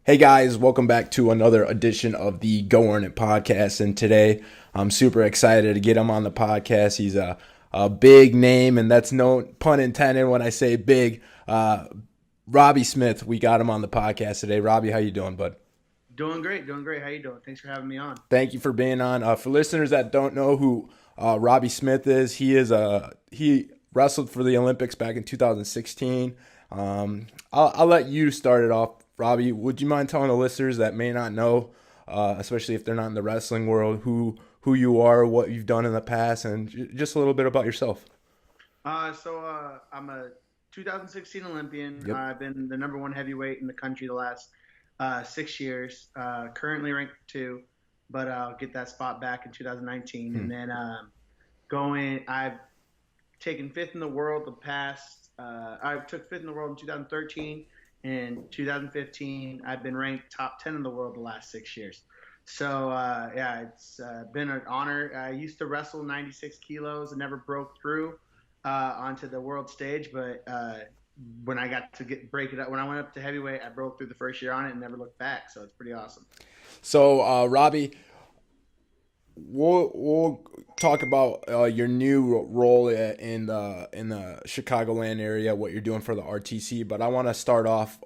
Hey guys, welcome back to another edition of the Go Earn It podcast. And today I'm super excited to get him on the podcast. He's a big name, and that's no pun intended when I say big. Robby Smith, we got him on the podcast today. Robby, how you doing, bud? Doing great, doing great. How you doing? Thanks for having me on. Thank you for being on. For listeners that don't know who Robby Smith is, he wrestled for the Olympics back in 2016. I'll let you start it off, Robby. Would you mind telling the listeners that may not know, especially if they're not in the wrestling world, who you are, what you've done in the past, and just a little bit about yourself? I'm a 2016 Olympian. Yep. I've been the number one heavyweight in the country the last 6 years. Currently ranked two, but I'll get that spot back in 2019. Hmm. And then I've taken fifth in the world the past. I took fifth in the world in 2013. In 2015, I've been ranked top 10 in the world the last 6 years. So, yeah, it's been an honor. I used to wrestle 96 kilos and never broke through onto the world stage. But when I got to break it up, when I went up to heavyweight, I broke through the first year on it and never looked back. So it's pretty awesome. So, Robby, we'll talk about your new role in the Chicagoland area, what you're doing for the RTC. But I want to start off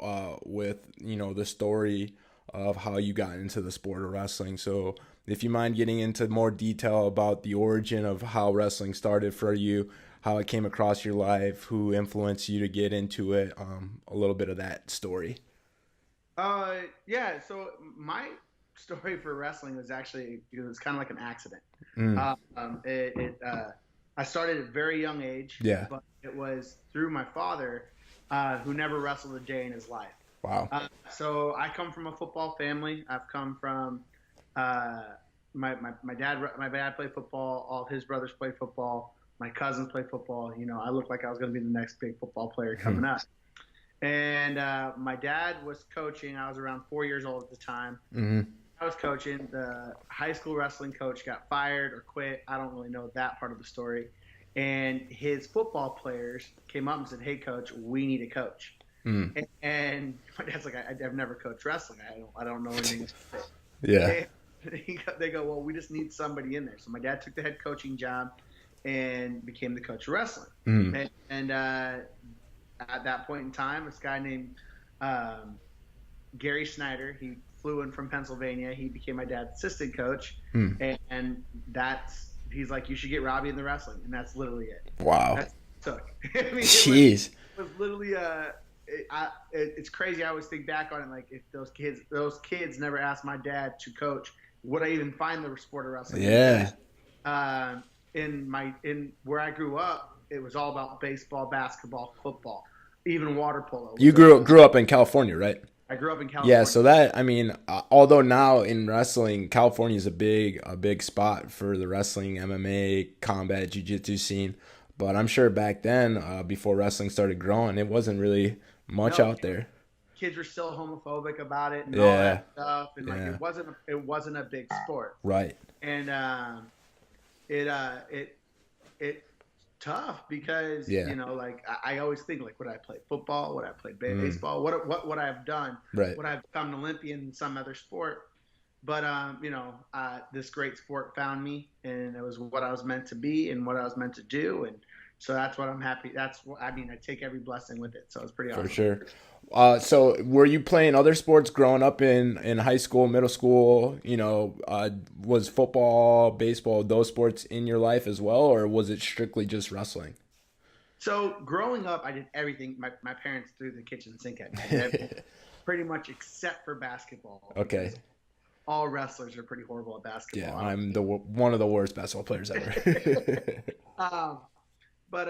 with the story of how you got into the sport of wrestling. So if you mind getting into more detail about the origin of how wrestling started for you, how it came across your life, who influenced you to get into it, a little bit of that story. Yeah. So my story for wrestling was actually it was kind of like an accident. Mm. I started at a very young age, Yeah. but it was through my father, who never wrestled a day in his life. Wow. So I come from a football family. I've come from uh, my dad played football. All his brothers played football. My cousins played football. I looked like I was going to be the next big football player coming up. And my dad was coaching. I was around 4 years old at the time. Mm-hmm. I was coaching. The high school wrestling coach got fired or quit. I don't really know that part of the story. And his football players came up and said, "Hey, coach, we need a coach." Mm. And my dad's like, "I've never coached wrestling. I don't know anything." Yeah. They go, "Well, we just need somebody in there." So my dad took the head coaching job and became the coach of wrestling. Mm. And at that point in time, this guy named Gary Snyder, he flew in from Pennsylvania. He became my dad's assistant coach, Mm. and he's like, "You should get Robby in the wrestling," and that's literally it. Wow. That's what it took. I mean, Jeez. it was literally it's crazy. I always think back on it, like if those kids never asked my dad to coach, would I even find the sport of wrestling? Yeah. In where I grew up, it was all about baseball, basketball, football, even water polo. You grew up in California, right? I grew up in Yeah, California. so that I mean, although now in wrestling, California is a big spot for the wrestling, MMA, combat, jiu-jitsu scene. But I'm sure back then, before wrestling started growing, it wasn't really much No, out there. kids were still homophobic about it and all Yeah, that stuff, and like yeah, it wasn't a big sport, right. and it tough because Yeah, like I always think like would I play football, would I play mm, baseball, what would I have done, right. would I have become an Olympian in some other sport, but this great sport found me and it was what I was meant to be and what I was meant to do, and so that's what I'm happy. That's what I mean. I take every blessing with it, so it's pretty For awesome. sure. So were you playing other sports growing up in high school, middle school? Was football, baseball, those sports in your life as well, or was it strictly just wrestling? So growing up, I did everything. My parents threw the kitchen sink at me. I did everything pretty much except for basketball Okay. because all wrestlers are pretty horrible at Yeah, basketball. I'm one of the worst basketball players ever. um, but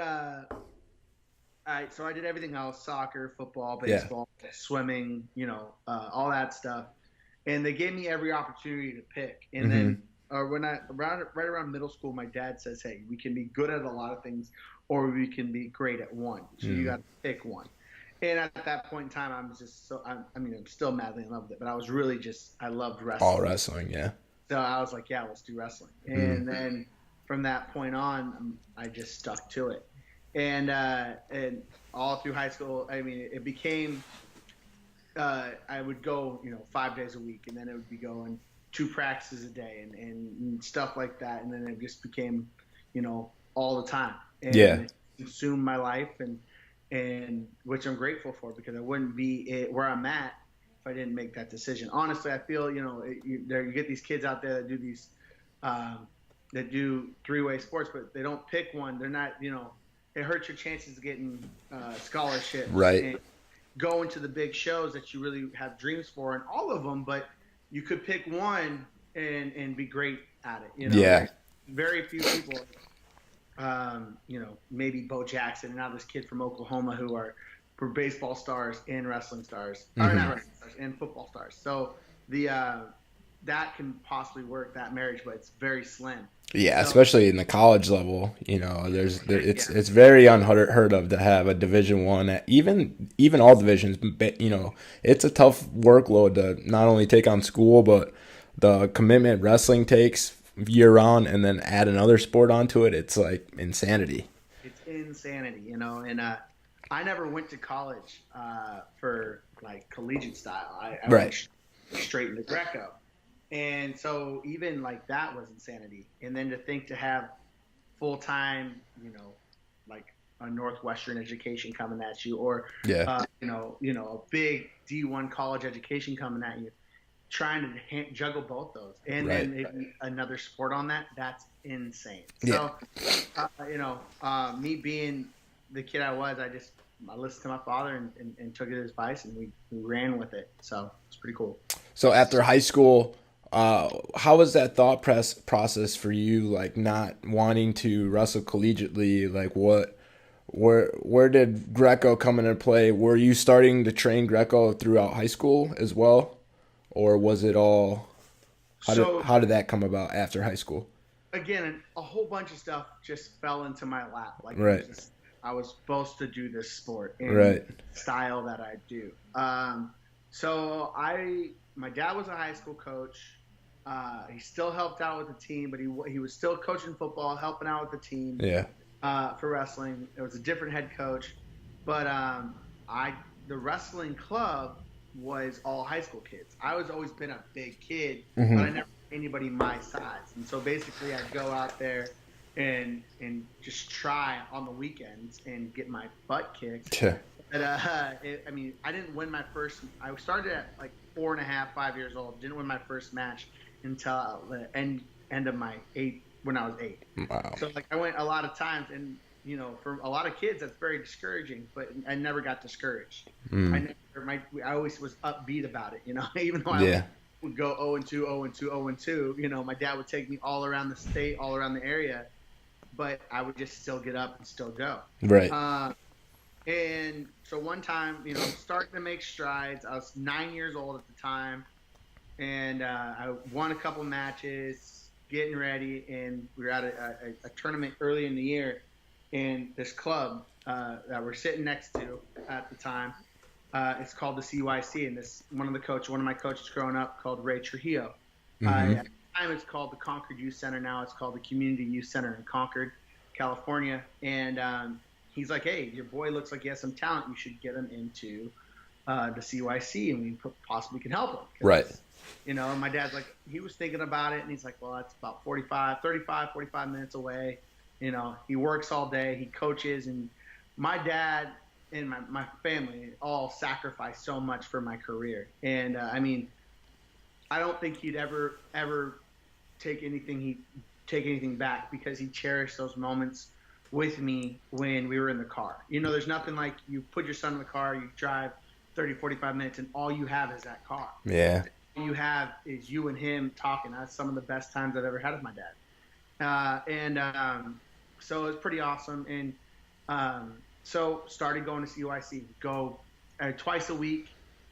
so I did everything else: soccer, football, Yeah. baseball, swimming, all that stuff. And they gave me every opportunity to pick. And Hmm. then right around middle school, my dad says, "Hey, we can be good at a lot of things, or we can be great at one. So you got Mm. to pick one." And at that point in time, I was just I'm still madly in love with it, but I was really I loved All wrestling. wrestling, yeah. So I was like, yeah, let's do wrestling. Mm. And then from that point on, I just stuck to it. And all through high school, I mean, it became I would go, 5 days a week, and then it would be going 2 practices a day and stuff like that. And then it just became, all the time, Yeah. and it consumed my life, and which I'm grateful for, because I wouldn't be where I'm at if I didn't make that decision. Honestly, I feel, you get these kids out there that do these, that do three-way sports, but they don't pick one. They're not, it hurts your chances of getting scholarships Right. and going to the big shows that you really have dreams for, and all of them. But you could pick one and be great at it. Yeah. There's very few people, maybe Bo Jackson and now this kid from Oklahoma who are baseball stars and wrestling stars, or not wrestling stars, and football stars. So the that can possibly work, that marriage, but it's very slim. Yeah, So, especially in the college level, yeah, it's very unheard of to have a Division One, even all divisions. It's a tough workload to not only take on school, but the commitment wrestling takes year round, and then add another sport onto it. It's like insanity. it's insanity, and I never went to college for like collegiate style. I went Right. straight into Greco. And so even like that was insanity. And then to think to have full time, like a Northwestern education coming at you, or Yeah. a big D1 college education coming at you, trying to juggle both those, and Right. then maybe another sport on that's insane. Yeah. So, me being the kid I was, I listened to my father and took his advice, and we ran with it. So it's pretty cool. So after high school, how was that thought process for you? Like not wanting to wrestle collegiately, like where did Greco come into play? Were you starting to train Greco throughout high school as well, or was it all? So How did that come about after high school? again, a whole bunch of stuff just fell into my lap. Like Right. I was supposed to do this sport and Right. style that I do. My dad was a high school coach. He still helped out with the team, but he was still coaching football, helping out with the team Yeah. for wrestling. It was a different head coach, but the wrestling club was all high school kids. I was always been a big kid, but I never had anybody my size, and so basically I'd go out there and just try on the weekends and get my butt kicked. Yeah. But I didn't win my first. I started at like 4.5, 5 years old. Didn't win my first match until the end of my 8, when I was 8. Wow. So like I went a lot of times, and for a lot of kids that's very discouraging. But I never got discouraged. I always was upbeat about it. Even though I Yeah. would go 0-2, 0-2, 0-2. My dad would take me all around the state, all around the area, but I would just still get up and still go. Right. And so one time, starting to make strides. I was 9 years old at the time, and I won a couple matches, getting ready, and we were at a tournament early in the year, and this club that we're sitting next to at the time, it's called the CYC, and one of my coaches growing up called Ray Trujillo. At the time, it's called the Concord Youth Center. Now it's called the Community Youth Center in Concord, California, and he's like, hey, your boy looks like he has some talent. You should get him into the CYC, and we possibly can help him. Right. My dad's like, he was thinking about it, and he's like, well, that's about 45 minutes away. He works all day. He coaches, and my dad and my family all sacrificed so much for my career. And, I don't think he'd ever take anything back, because he cherished those moments with me when we were in the car. There's nothing like you put your son in the car, you drive 30, 45 minutes, and all you have is that car. Yeah. All you have is you and him talking. That's some of the best times I've ever had with my dad. So it was pretty awesome. And so started going to CYC, go twice a week,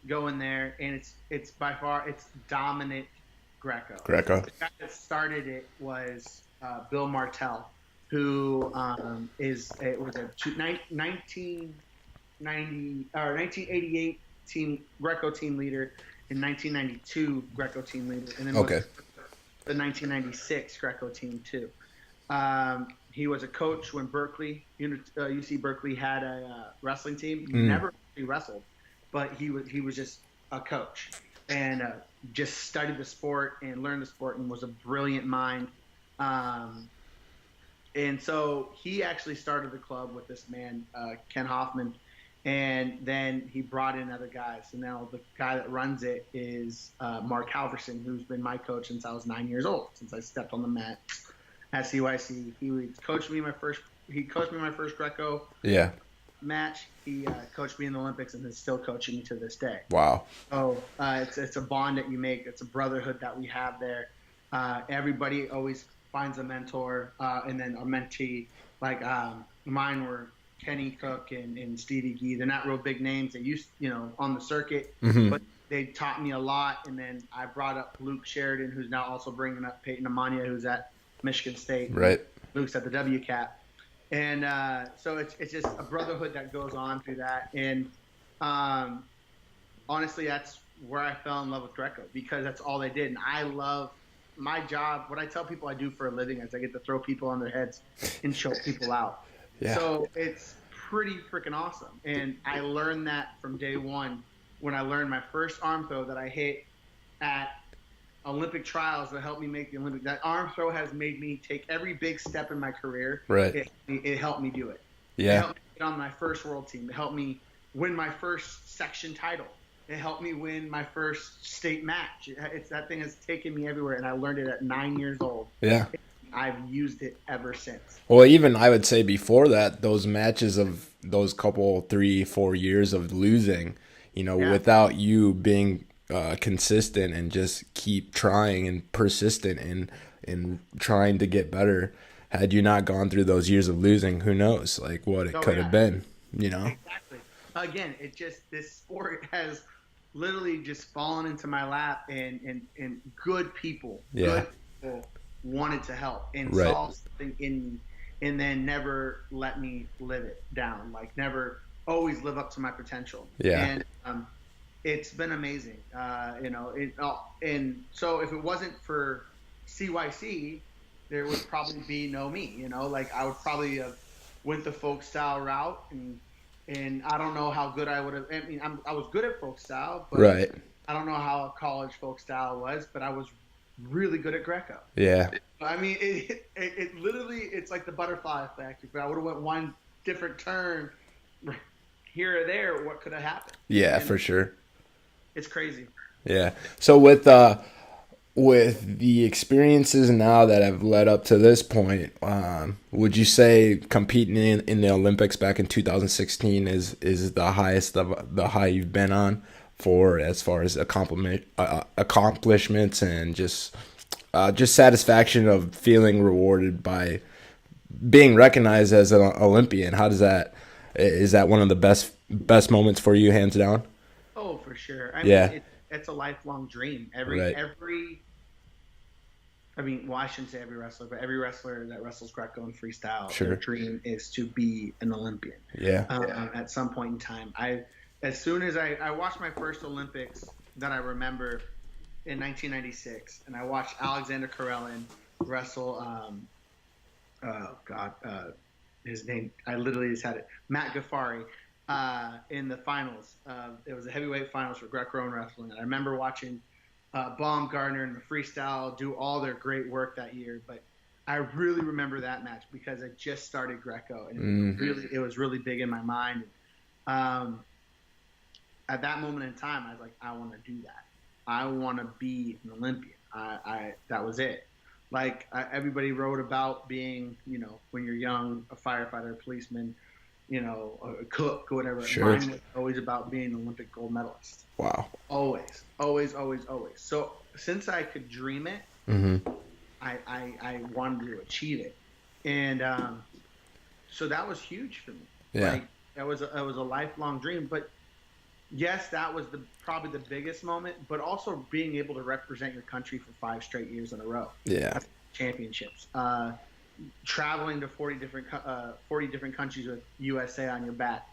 go in there, and it's by far, it's dominant Greco. The guy that started it was Bill Martell, who was a 1988 team Greco team leader, in 1992 Greco team leader, and then was the 1996 Greco team too. He was a coach when UC Berkeley had a wrestling team. He never really wrestled, but he was just a coach and just studied the sport and learned the sport and was a brilliant mind. Um, and so he actually started the club with this man, Ken Hoffman, and then he brought in other guys. So now the guy that runs it is Mark Halverson, who's been my coach since I was 9 years old, since I stepped on the mat at CYC. He coached me my first Greco Yeah. match. He coached me in the Olympics and is still coaching me to this day. Wow. So it's a bond that you make. It's a brotherhood that we have there. Everybody always finds a mentor and then a mentee. Like mine were Kenny Cook and Stevie Gee. They're not real big names. They used, on the circuit, but they taught me a lot. And then I brought up Luke Sheridan, who's now also bringing up Peyton Amania, who's at Michigan State. Right. Luke's at the WCAP. And so it's just a brotherhood that goes on through that. And honestly, that's where I fell in love with Greco, because that's all they did. And I love my job. What I tell people I do for a living is I get to throw people on their heads and choke people out. Yeah. So it's pretty freaking awesome. And I learned that from day one when I learned my first arm throw that I hit at Olympic trials that helped me make the Olympic. That arm throw has made me take every big step in my career. Right. It helped me do it. Yeah. It helped me get on my first world team. It helped me win my first section title. It helped me win my first state match. That thing has taken me everywhere, and I learned it at 9 years old. Yeah. I've used it ever since. Well, even I would say before that, those matches of those couple 3-4 years of losing, without you being consistent and just keep trying and persistent in trying to get better. Had you not gone through those years of losing, who knows like what it could have been, Exactly. Again, this sport has literally just fallen into my lap, and good people, wanted to help and saw something in me, and then never let me live it down. Like never always live up to my potential. Yeah. And it's been amazing. And so if it wasn't for CYC, there would probably be no me. Like I would probably have went the folk style route, and I don't know how good I would have. I mean, I was good at folk style, but I don't know how college folk style was, but I was really good at Greco. Yeah. I mean, it literally, it's like the butterfly effect. If I would have went one different turn here or there, what could have happened? Yeah, for sure. It's crazy. Yeah. So with the experiences now that have led up to this point, would you say competing in the Olympics back in 2016 is the highest of the high you've been on for as far as accomplishments and just satisfaction of feeling rewarded by being recognized as an Olympian? Is that one of the best moments for you, hands down? Oh, for sure. I mean, it's a lifelong dream. I shouldn't say every wrestler, but every wrestler that wrestles Greco and freestyle, their dream is to be an Olympian. Yeah. At some point in time, as soon as I watched my first Olympics that I remember in 1996, and I watched Alexander Karelin wrestle. His name, I literally just had it. Matt Gaffari. In the finals. It was a heavyweight finals for Greco Roman wrestling. And I remember watching Baumgartner and the freestyle do all their great work that year. But I really remember that match because I just started Greco, and it was really big in my mind. At that moment in time, I was like, I want to do that. I want to be an Olympian. That was it. Like everybody wrote about being, when you're young, a firefighter, a policeman, a cook or whatever. Sure. Mine was always about being an Olympic gold medalist. Wow. Always. So since I could dream it, I wanted to achieve it. And so that was huge for me. Yeah. Like that was a lifelong dream. But yes, that was probably the biggest moment, but also being able to represent your country for 5 straight years in a row. Yeah. Championships. Traveling to 40 different countries with USA on your back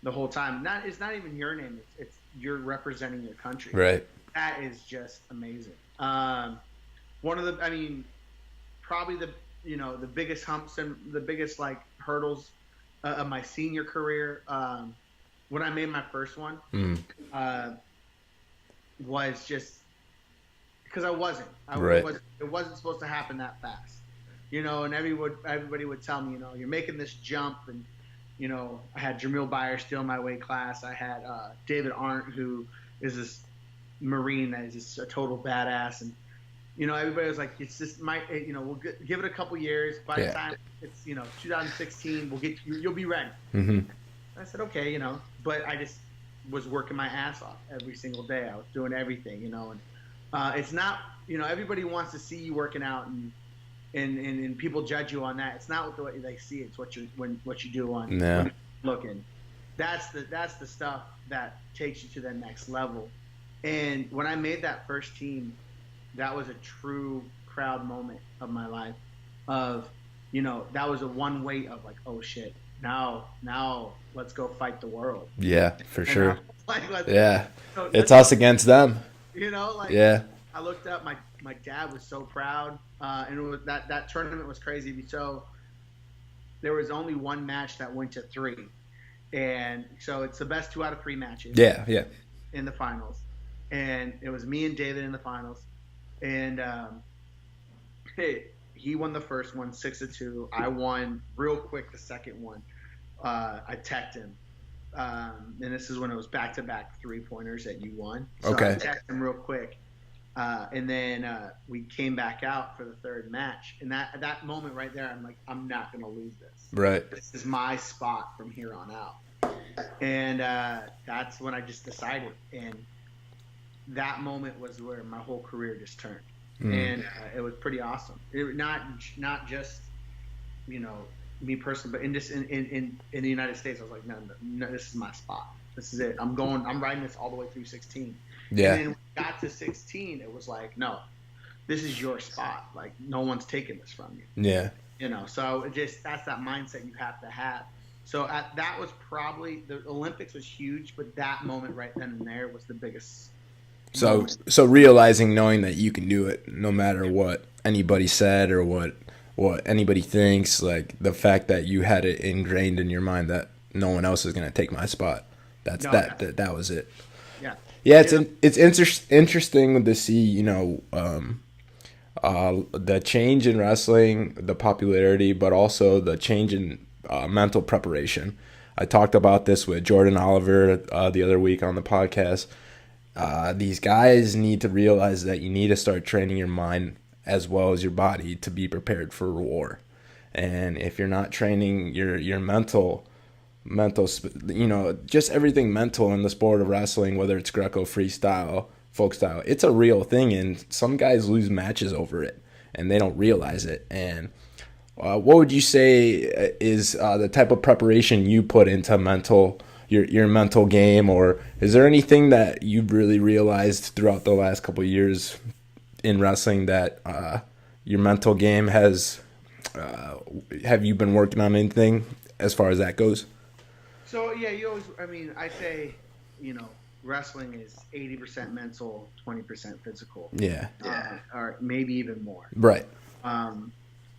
the whole time. It's not even your name. It's you're representing your country. Right. That is just amazing. Probably the biggest humps and the biggest hurdles of my senior career. When I made my first one, was just because I wasn't. Right. It wasn't supposed to happen that fast, you know. And everybody would tell me, you know, you're making this jump, and you know, I had Jamil Byer still in my weight class. I had David Arndt, who is this Marine that is just a total badass, and you know, everybody was like, it's just you know, we'll give it a couple years. By the time it's, you know, 2016, we'll get you'll be ready. Mm-hmm. I said, okay, you know, but I just was working my ass off every single day. I was doing everything, you know, and it's not, you know, everybody wants to see you working out, and people judge you on that. It's not what the way they see it. It's what you do on when you're looking. That's the stuff that takes you to the next level. And when I made that first team, that was a true proud moment of my life. Of, you know, that was a one weight of like, oh shit, now let's go fight the world. Yeah, for sure. Yeah, so it's us against them. You know, like, yeah. I looked up. My dad was so proud, and it was that tournament was crazy. So there was only one match that went to 3, and so it's the best 2 out of 3 matches. Yeah. In the finals, and it was me and David in the finals, and he won the first one 6-2. I won real quick the second one. I teched him, and this is when it was back-to-back 3-pointers that you won. So okay. I teched him real quick, and then we came back out for the third match. And that moment right there, I'm like, I'm not gonna lose this. Right. This is my spot from here on out. And that's when I just decided. And that moment was where my whole career just turned. And it was pretty awesome. Not just, you know, me personally, but in the United States, I was like, no, this is my spot. This is it. I'm riding this all the way through 16. Yeah. And then when we got to 16, it was like, no, this is your spot. Like, no one's taking this from you. Yeah. You know, so that's that mindset you have to have. So that was probably, the Olympics was huge, but that moment right then and there was the biggest. So realizing, knowing that you can do it no matter what anybody said or what anybody thinks, like the fact that you had it ingrained in your mind that no one else is going to take my spot. That was it. Yeah. Yeah, it's interesting to see, you know, the change in wrestling, the popularity, but also the change in mental preparation. I talked about this with Jordan Oliver the other week on the podcast. These guys need to realize that you need to start training your mind as well as your body to be prepared for war. And if you're not training your mental, you know, just everything mental in the sport of wrestling, whether it's Greco, freestyle, folk style, it's a real thing. And some guys lose matches over it and they don't realize it. And what would you say is the type of preparation you put into your mental game, or is there anything that you've really realized throughout the last couple of years in wrestling that your mental game has? Have you been working on anything as far as that goes? So yeah, I say, you know, wrestling is 80% mental, 20% physical. Yeah. Or maybe even more. Right.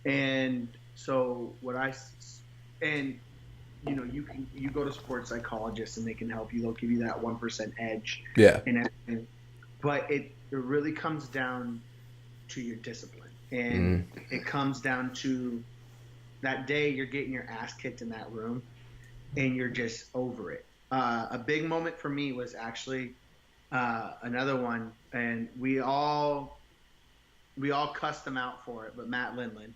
And so you know, you go to sports psychologists and they can help you. They'll give you that 1% edge. Yeah. And everything. But it really comes down to your discipline. And it comes down to that day you're getting your ass kicked in that room and you're just over it. A big moment for me was actually another one, and we all cussed him out for it, but Matt Lindland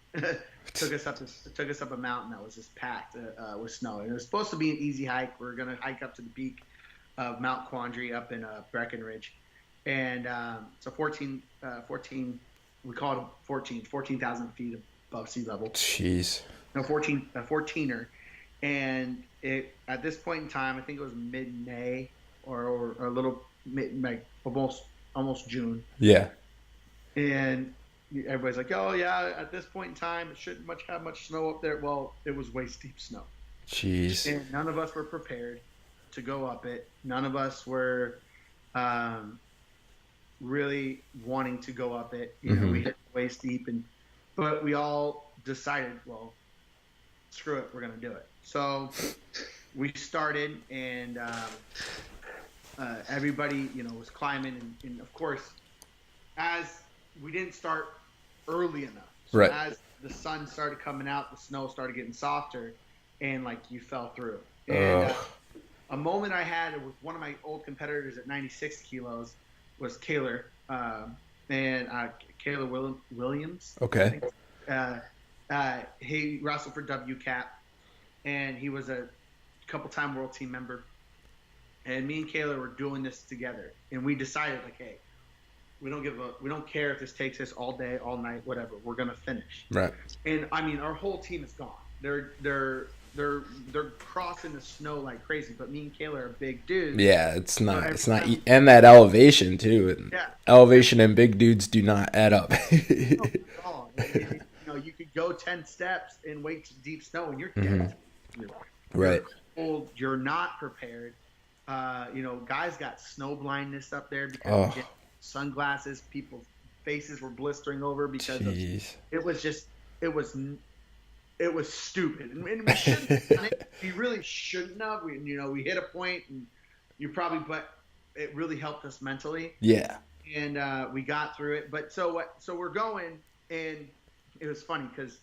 took us up a mountain that was just packed with snow. And it was supposed to be an easy hike. We were going to hike up to the peak of Mount Quandary up in Breckenridge. And it's a 14, we call it 14,000 feet above sea level. Jeez. No, 14er. And at this point in time, I think it was mid-May or a little like almost June. Yeah. And everybody's like, oh yeah, at this point in time, it shouldn't have much snow up there. Well, it was waist deep snow. Jeez. And none of us were prepared to go up it. None of us were really wanting to go up it. You know, we hit waist deep, but we all decided, well, screw it, we're gonna do it. So we started, and Everybody, was climbing, and of course, as we didn't start early enough, so Right. as the sun started coming out, the snow started getting softer, and like you fell through. And Uh, a moment I had with one of my old competitors at 96 kilos was Taylor, and Taylor Williams, I okay. think. He wrestled for WCAP, and he was a couple-time world team member. And me and Kayla were doing this together, and we decided, like, hey, we don't care if this takes us all day, all night, whatever. We're gonna finish. Right. And I mean, our whole team is gone. They're crossing the snow like crazy. But me and Kayla are big dudes. Yeah, it's So not. every It's not. time, And that elevation too. yeah, Elevation and big dudes do not add up. no, not at all. You could go 10 steps and wait to deep snow, and you're Mhm. dead. You're, Right. you're cold. You're not prepared. Guys got snow blindness up there because Oh, of sunglasses. People's faces were blistering over because of jeez. it was just it was stupid, and we shouldn't have done it. We really shouldn't have. We hit a point, and but it really helped us mentally, Yeah. and we got through it. But so we're going, and it was funny because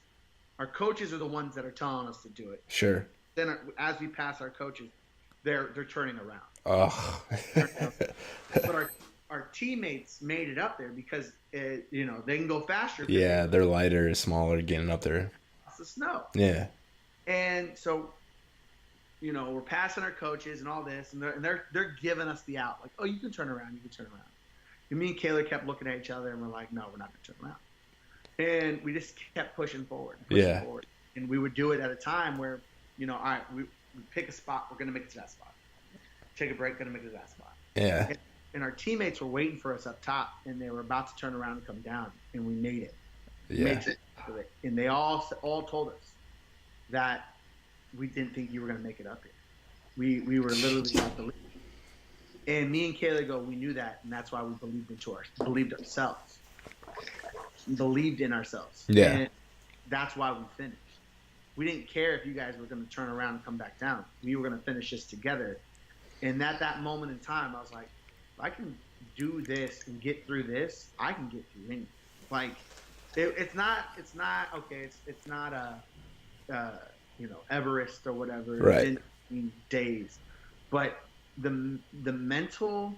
our coaches are the ones that are telling us to do it. Sure. Then as we pass our coaches, they're turning around. Oh. But our teammates made it up there because they can go faster. Yeah, they're lighter, smaller, getting up there. Across the snow. Yeah. And so, we're passing our coaches and all this, and they're giving us the out, like, oh, you can turn around, you can turn around. And me and Kayla kept looking at each other, and we're like, no, we're not gonna turn around. And we just kept pushing forward, forward. And we would do it at a time where, all right, we pick a spot, we're gonna make it to that spot. Take a break, gonna make it to that spot. Yeah. And our teammates were waiting for us up top, and they were about to turn around and come down, and we made it. Yeah. Made it. And they all told us that we didn't think you were going to make it up here. We were literally not believing. And me and Kayla go, we knew that, and that's why we believed ourselves. Believed in ourselves. Yeah. And that's why we finished. We didn't care if you guys were going to turn around and come back down. We were going to finish this together. And at that moment in time, I was like, if I can do this and get through this, I can get through anything. Like, it's not okay. It's not Everest or whatever. Right. In days, but the mental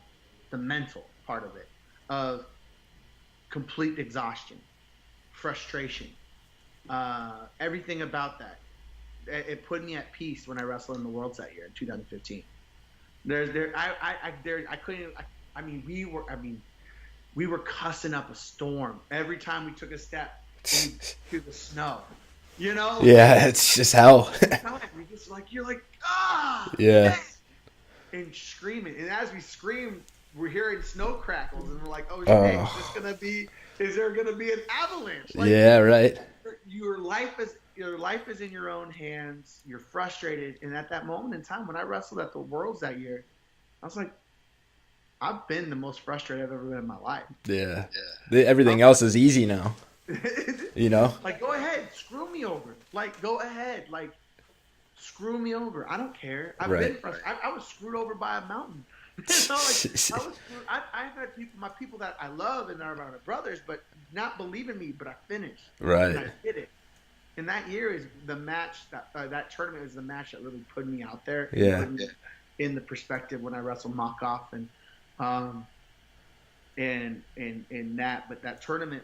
part of it, of complete exhaustion, frustration, everything about that, it put me at peace when I wrestled in the Worlds that year in 2015. We were cussing up a storm every time we took a step through the snow. Yeah, it's just hell. You're like, ah! Yeah. Man! And screaming. And as we scream, we're hearing snow crackles, and we're like, oh, shit, is there gonna be an avalanche? Like, yeah, right. Your life is in your own hands. You're frustrated. And at that moment in time, when I wrestled at the Worlds that year, I was like, I've been the most frustrated I've ever been in my life. Yeah. Everything else is easy now. Like, go ahead, screw me over. Like, go ahead, like, screw me over. I don't care. I've been frustrated. I was screwed over by a mountain. I've had people that I love and are my brothers, but not believe in me. But I finished. Right. And I did it. And that year is the match that tournament is the match that really put me out there. Yeah. In the perspective when I wrestled Makov and that tournament,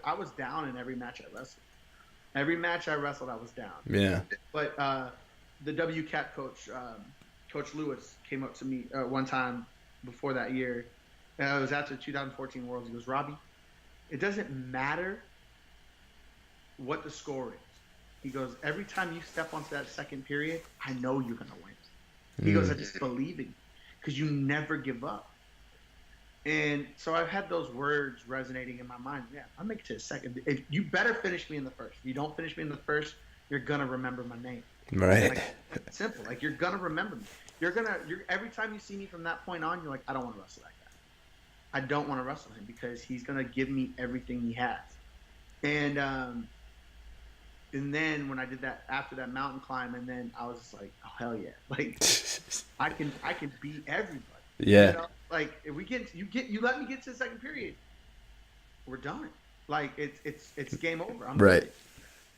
I was down in every match I wrestled. Every match I wrestled, I was down. Yeah. But the WCAT coach, Coach Lewis, came up to me one time before that year. And it was after the 2014 Worlds. He goes, Robby, it doesn't matter what the score is. He goes, every time you step onto that second period, I know you're going to win. He goes, I just believe in you because you never give up. And so I've had those words resonating in my mind. Yeah, I'll make it to the second. If you better finish me in the first. If you don't finish me in the first, you're going to remember my name. Right. Like, it's simple. Like, you're going to remember me. Every time you see me from that point on, you're like, I don't want to wrestle that guy. I don't want to wrestle him because he's going to give me everything he has. And then when I did that after that mountain climb, and then I was just like, oh hell yeah, like I can beat everybody. Yeah. Like if you let me get to the second period, we're done. Like it's game over. I'm Right. good.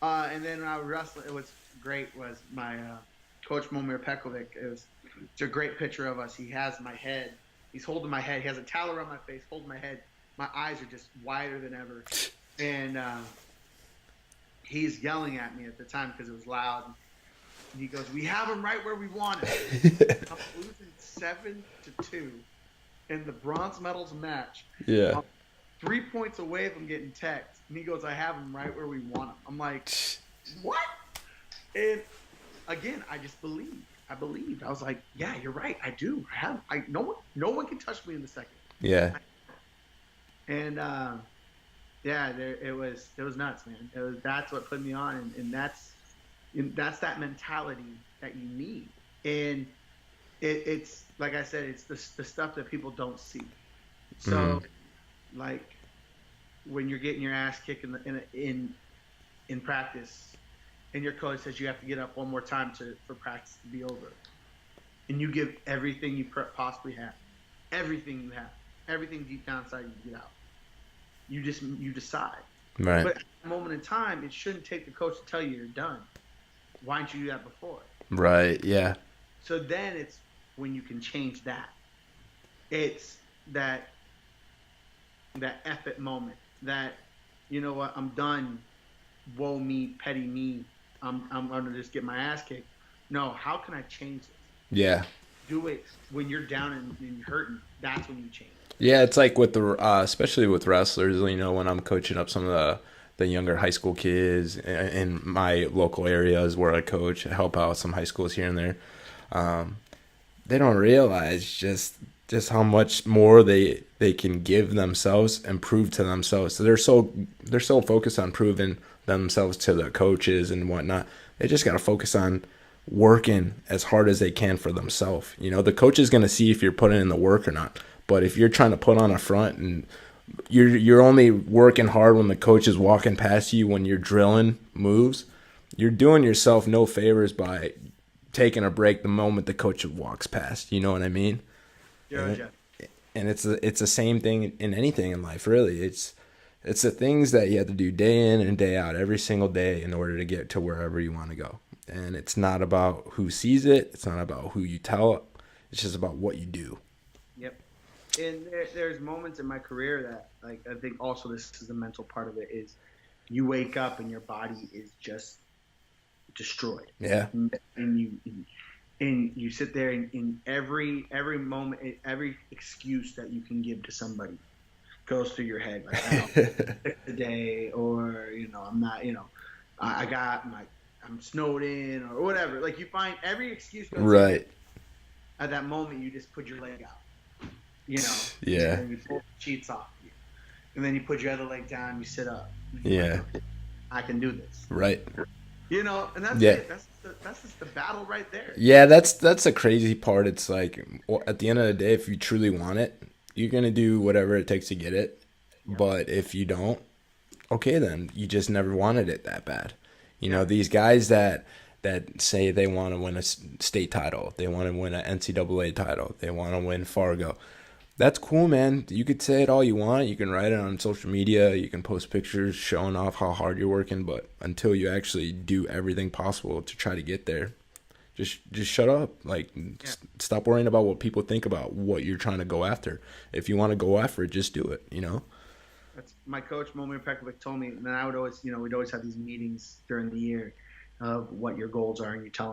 And then I wrestling. It was great. Was my coach Momir Pekovic? It's a great picture of us. He has my head. He's holding my head. He has a towel around my face, holding my head. My eyes are just wider than ever, and he's yelling at me at the time because it was loud. And he goes, "We have him right where we want him." I'm losing 7-2 in the bronze medals match. Yeah. I'm 3 points away from getting teched. And he goes, "I have him right where we want him." I'm like, "What?" And again, I just believed. I believed. I was like, "Yeah, you're right. I do. I have. No one can touch me in the second." Yeah. And yeah, it was nuts, man. That's what put me on, and that's that mentality that you need. And it's like I said, it's the stuff that people don't see. So, like when you're getting your ass kicked in practice, and your coach says you have to get up one more time for practice to be over, and you give everything you possibly have, everything you have, everything deep down inside you get out. You decide. Right. But at that moment in time, it shouldn't take the coach to tell you you're done. Why didn't you do that before? Right. Yeah. So then it's when you can change that. It's that epic moment that, you know what, I'm done. Woe me, petty me. I'm gonna just get my ass kicked. No, how can I change this? Yeah. Do it when you're down and hurting. That's when you change. Yeah, it's like with the especially with wrestlers, when I'm coaching up some of the younger high school kids in my local areas where I coach, help out some high schools here and there. They don't realize just how much more they can give themselves and prove to themselves. So they're so focused on proving themselves to the coaches and whatnot. They just got to focus on working as hard as they can for themselves. The coach is going to see if you're putting in the work or not. But if you're trying to put on a front and you're only working hard when the coach is walking past you, when you're drilling moves, you're doing yourself no favors by taking a break the moment the coach walks past. You know what I mean? Yeah. And it's the same thing in anything in life, really. It's the things that you have to do day in and day out, every single day, in order to get to wherever you want to go. And it's not about who sees it. It's not about who you tell. It's just about what you do. Yep. And there's moments in my career that, like, I think also this is the mental part of it, is you wake up and your body is just destroyed. Yeah. And you sit there and in every moment, every excuse that you can give to somebody goes through your head, like, I don't know, today, or I'm not, I'm snowed in, or whatever. Like, you find every excuse goes right. At that moment, you just put your leg out. Yeah. And you pull the sheets off you. And then you put your other leg down, you sit up. Yeah. Like, I can do this. Right. And that's it. That's just the battle right there. Yeah, that's the crazy part. It's like, at the end of the day, if you truly want it, you're going to do whatever it takes to get it. Yeah. But if you don't, okay, then you just never wanted it that bad. These guys that say they want to win a state title, they want to win an NCAA title, they want to win Fargo. That's cool, man. You could say it all you want. You can write it on social media. You can post pictures showing off how hard you're working. But until you actually do everything possible to try to get there, just shut up. Like, stop worrying about what people think about what you're trying to go after. If you want to go after it, just do it, That's my coach, Momir Pekovic, told me. And then I would always, we'd always have these meetings during the year of what your goals are, and you tell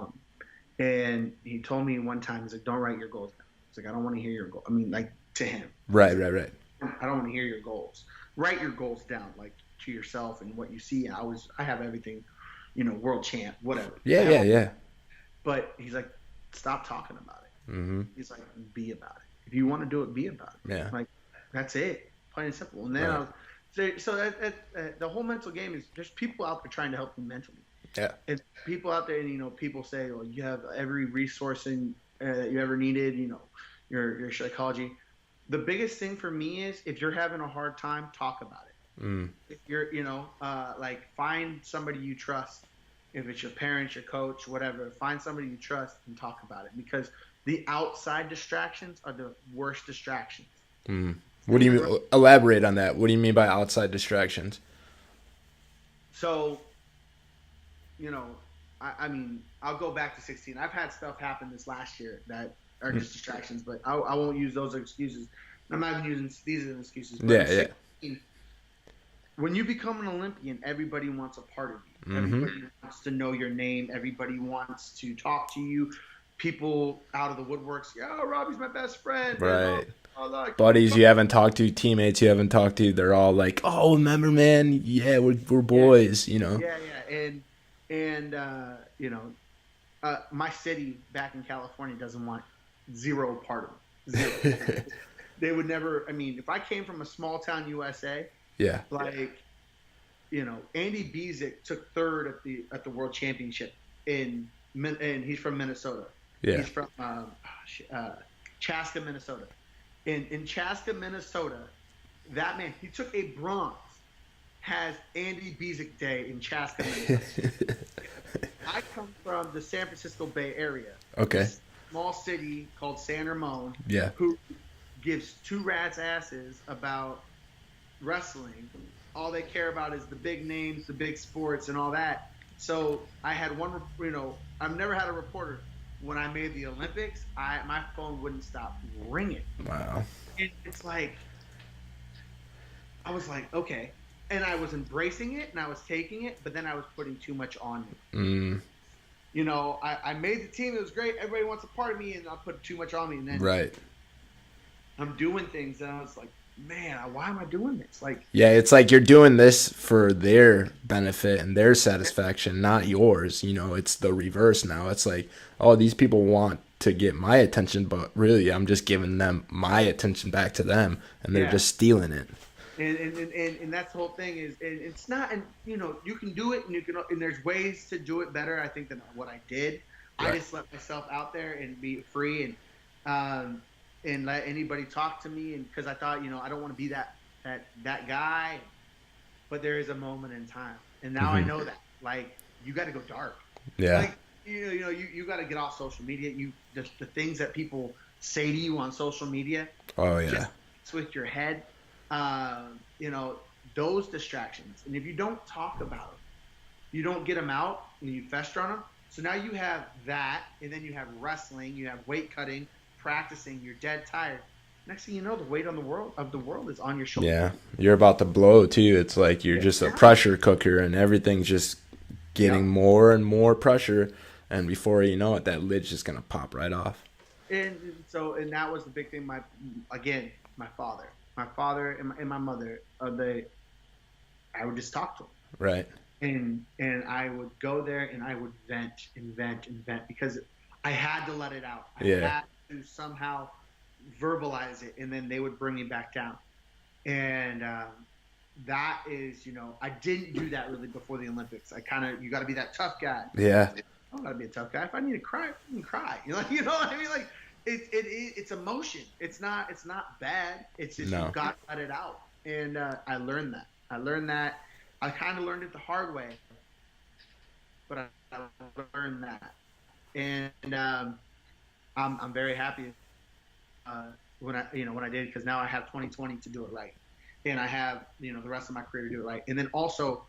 him. And he told me one time, he's like, don't write your goals down. He's like, I don't want to hear your goals. I mean, like, to him. Right. I don't want to hear your goals. Write your goals down, like, to yourself and what you see. I have everything, world champ, whatever. Yeah. But he's like, stop talking about it. Mm-hmm. He's like, be about it. If you want to do it, be about it. Yeah. Like, that's it. Plain and simple. And then the whole mental game is there's people out there trying to help you mentally. Yeah. It's people out there, and people say, well, you have every resource that you ever needed. Your psychology. The biggest thing for me is if you're having a hard time, talk about it. If you're, like, find somebody you trust. If it's your parents, your coach, whatever, find somebody you trust and talk about it, because The outside distractions are the worst distractions. Mm. What do you elaborate on that? What do you mean by outside distractions? So, you know, I mean, I'll go back to 16. I've had stuff happen this last year that are just distractions, but I won't use those as excuses. I'm not even using these as excuses. But in Yeah, yeah. 16, when you become an Olympian, everybody wants a part of you. Mm-hmm. Everybody wants to know your name. Everybody wants to talk to you. People out of the woodworks, oh, Robbie's my best friend. And, Right. look, Buddies you haven't talked to, teammates you haven't talked to, they're all like, "Oh, remember, man? Yeah, we're yeah, boys," you know. yeah. And you know, my city back in California doesn't want zero part of it. Zero. They would never. I mean, if I came from a small town USA, Yeah. like, you know, Andy Bezic took third at the World Championship and he's from Minnesota. Yeah. He's from Chaska, Minnesota. In Chaska, Minnesota, that man, he took a bronze, has Andy Bezic Day in Chaska, Minnesota. I come from the San Francisco Bay Area. Okay. This small city called San Ramon. Yeah. Who gives two rats' asses about wrestling. All they care about is the big names, the big sports, and all that. So I had one, you know, I've never had a reporter. When I made the Olympics, my phone wouldn't stop ringing. Wow. And it's like, I was like, okay. And I was embracing it and I was taking it, but then I was putting too much on me. Mm. You know, I made the team. It was great. Everybody wants a part of me, and I put too much on me. And then Right. I'm doing things, and I was like, man, why am I doing this? Like, Yeah, it's like you're doing this for their benefit and their satisfaction, not yours. You know, it's the reverse now. It's like, oh, these people want to get my attention, but really I'm just giving them my attention back to them, and they're just stealing it. And that's the whole thing is, and it's not, and you know, you can do it, and there's ways to do it better, I think, than what I did. Right. I just let myself out there and be free, and let anybody talk to me, and because I thought, you know, I don't want to be that guy, but there is a moment in time, and now I know that, like, you got to go dark. Yeah. Like, you got to get off social media. You just the things that people say to you on social media. Oh yeah. Just with your head, you know, those distractions, and if you don't talk about them, you don't get them out, and you fester on them. So now you have that, and then you have wrestling, you have weight cutting. Practicing, you're dead tired. Next thing you know, the weight on the world is on your shoulders. Yeah, you're about to blow too. It's like you're just a pressure cooker, and everything's just getting more and more pressure, and before you know it, that lid's just gonna pop right off. And that was the big thing. My father and my mother, I would just talk to them. Right. And I would go there and I would vent because I had to let it out. I had to somehow verbalize it, and then they would bring me back down. And that is, you know, I didn't do that really before the Olympics. You got to be that tough guy. Yeah. I don't got to be a tough guy. If I need to cry, I can cry. You know what I mean? Like, it's emotion. It's not bad. It's just you got to let it out. And I learned that. I kind of learned it the hard way, but I learned that. And I'm very happy when I did, because now I have 2020 to do it right, and I have, you know, the rest of my career to do it right. And then also,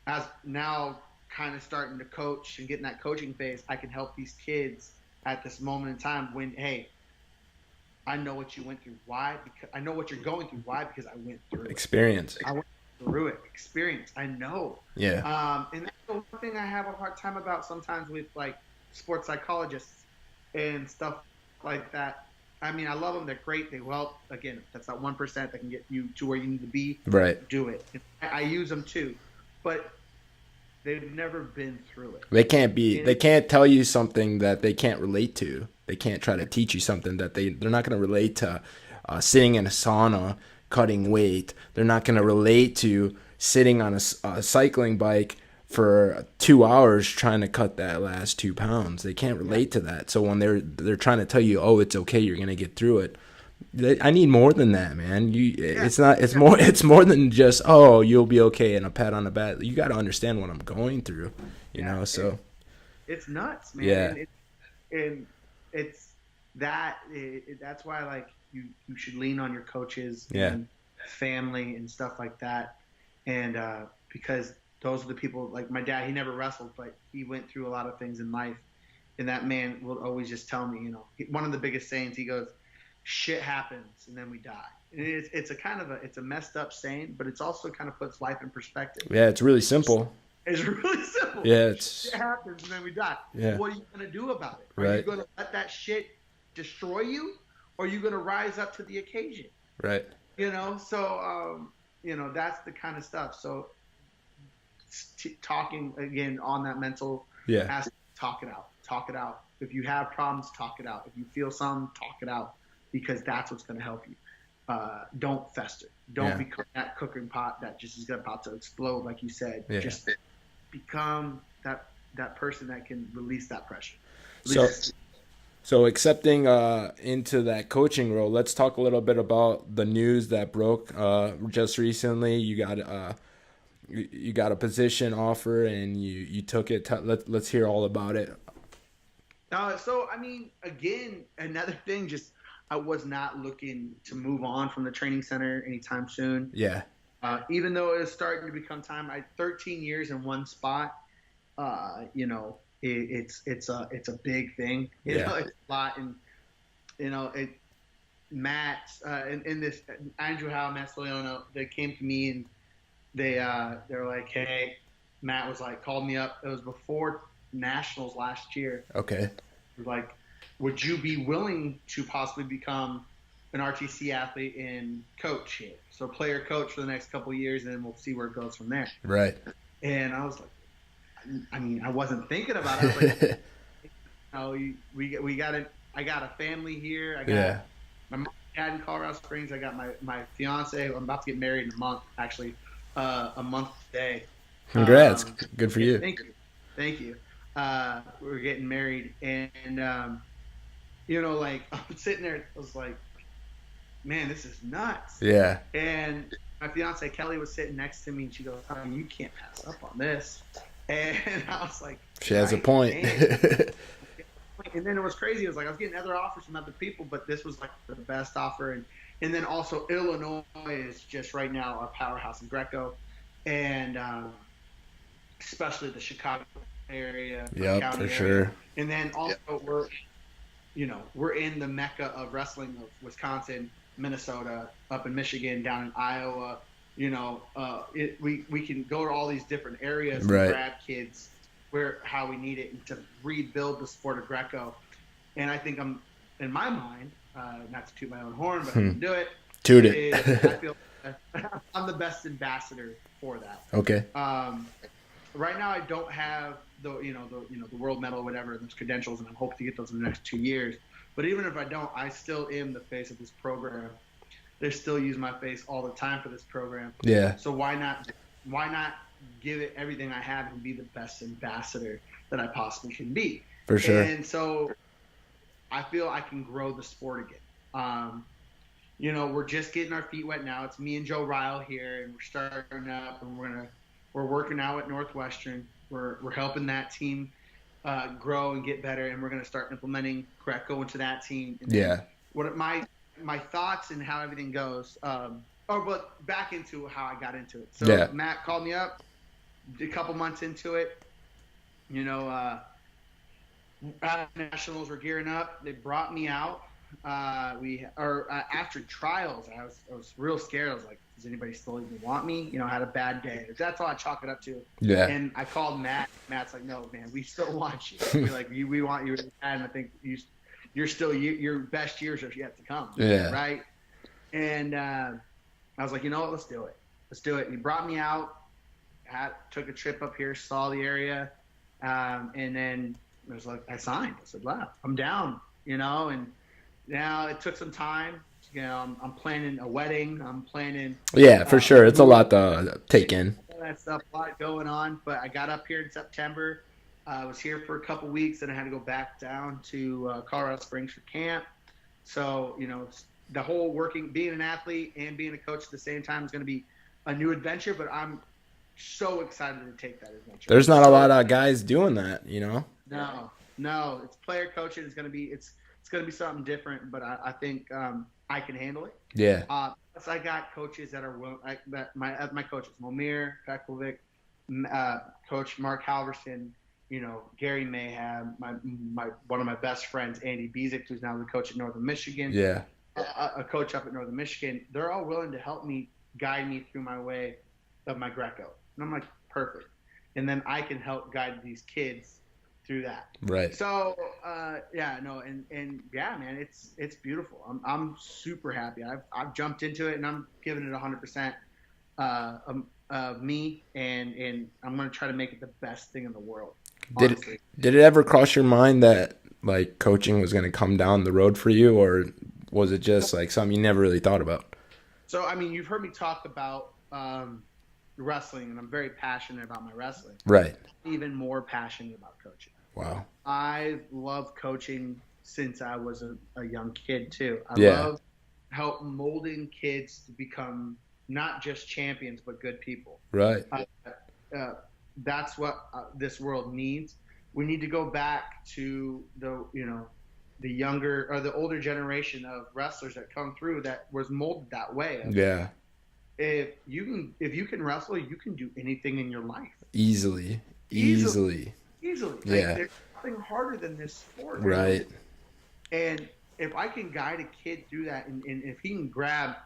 as now kind of starting to coach and getting that coaching phase, I can help these kids at this moment in time when, hey, I know what you went through. Why? Because I know what you're going through. Why? Because I went through experience. I went through it. Experience. I know. Yeah. And that's the one thing I have a hard time about sometimes with, like, sports psychologists and stuff like that. I mean, I love them. They're great. Again, that's that 1% that can get you to where you need to be. Right. Do it. I use them too, but they've never been through it. They can't tell you something that they can't relate to. They can't try to teach you something that they're not going to relate to. Sitting in a sauna, cutting weight. They're not going to relate to sitting on a cycling bike for 2 hours trying to cut that last 2 pounds. They can't relate to that. So when they're trying to tell you, oh, it's okay, you're gonna get through it. I need more than that, man. It's more than just, oh, you'll be okay and a pat on the back. You got to understand what I'm going through, you know. So it's nuts, man. Yeah. And it's that's why like you should lean on your coaches Yeah. and family and stuff like that, and because those are the people like my dad. He never wrestled, but he went through a lot of things in life, and that man will always just tell me, one of the biggest sayings. He goes, "Shit happens, and then we die." And it's a kind of it's a messed up saying, but it's also kind of puts life in perspective. Yeah, it's really simple. It's really simple. Yeah, Shit happens, and then we die. Yeah. What are you gonna do about it? Are Right. you gonna let that shit destroy you, or are you gonna rise up to the occasion? Right. So that's the kind of stuff. So talking again on that mental aspect, talk it out. If you have problems, talk it out. If you feel something, talk it out, because that's what's going to help you. Don't fester. Don't become that cooking pot that just is about to explode, like you said. Just become that person that can release that pressure. So accepting into that coaching role, let's talk a little bit about the news that broke just recently. You got a position offer and you took it. Let's hear all about it. So I mean, again, another thing, just I was not looking to move on from the training center anytime soon. Yeah. Even though it was starting to become time, 13 years in one spot. It's a big thing. You know, it's a lot, and Matt in this Andrew Howe, Matt Soliano, they came to me and they're like, hey, Matt was like, called me up. It was before Nationals last year. Okay. Like, would you be willing to possibly become an RTC athlete and coach here? So player coach for the next couple of years, and then we'll see where it goes from there. Right. And I was like, I mean, I wasn't thinking about it. But, we got it. I got a family here. I got my mom and dad in Colorado Springs. I got my fiance. I'm about to get married in a month, actually, a month today. Congrats. Good for you. Thank you. We're getting married, and like I'm sitting there. I was like, man, this is nuts. Yeah. And my fiance Kelly was sitting next to me, and she goes, "Oh, you can't pass up on this." And I was like, she has a point. And then it was crazy. It was like I was getting other offers from other people, but this was like the best offer. And then also Illinois is just right now our powerhouse in Greco, and especially the Chicago area. Yep, for sure. And then also we're in the mecca of wrestling of Wisconsin, Minnesota, up in Michigan, down in Iowa. We can go to all these different areas and grab kids how we need it, and to rebuild the sport of Greco. And I think I'm, in my mind, not to toot my own horn, but I can do it. Toot it. I feel I'm the best ambassador for that. Okay. Right now I don't have the world medal or whatever, those credentials, and I'm hoping to get those in the next 2 years. But even if I don't, I still am the face of this program. They still use my face all the time for this program. Yeah. So why not give it everything I have and be the best ambassador that I possibly can be? For sure. And so I feel I can grow the sport again. We're just getting our feet wet now. It's me and Joe Ryle here, and we're starting up, and we're working out at Northwestern. We're helping that team grow and get better, and we're going to start implementing Greco into that team. And what my thoughts and how everything goes. But back into how I got into it. So Matt called me up a couple months into it. Nationals were gearing up. They brought me out. After trials, I was real scared. I was like, does anybody still even want me? I had a bad day. That's all I chalk it up to. Yeah. And I called Matt. Matt's like, no, man, we still want you. We're like, we want you. And I think you're still, your best years are yet to come. Yeah. Right. And I was like, you know what? Let's do it. And he brought me out. Took a trip up here, saw the area, and then it was like I signed. I said, "Wow, I'm down," And now it took some time. I'm planning a wedding. I'm planning. Yeah, for sure. It's a lot to take in. All that stuff, a lot going on. But I got up here in September. I was here for a couple weeks, and I had to go back down to Colorado Springs for camp. So the whole being an athlete and being a coach at the same time is going to be a new adventure. But I'm so excited to take that adventure. There's not a lot of guys doing that, No, it's player coaching. It's going to be it's going to be something different, but I think I can handle it. Yeah. Plus, I got coaches that are my coaches, Momir Pekovic, Coach Mark Halverson, Gary Mayhab, my one of my best friends, Andy Bezick, who's now the coach at Northern Michigan. Yeah. A coach up at Northern Michigan. They're all willing to help me, guide me through my way of my Greco. And I'm like, perfect. And then I can help guide these kids through that. Right. So, and yeah, man, it's beautiful. I'm super happy. I've jumped into it and I'm giving it 100% of me, and I'm going to try to make it the best thing in the world. Did it ever cross your mind that like coaching was going to come down the road for you, or was it just like something you never really thought about? So, I mean, you've heard me talk about wrestling, and I'm very passionate about my wrestling. Right. Even more passionate about coaching. Wow. I love coaching since I was a young kid too. I love help molding kids to become not just champions but good people. Right. That's what this world needs. We need to go back to the younger or the older generation of wrestlers that come through that was molded that way. Yeah. If you can wrestle, you can do anything in your life. Easily. Like, Yeah. there's nothing harder than this sport. Right. And if I can guide a kid through that, and if he can grab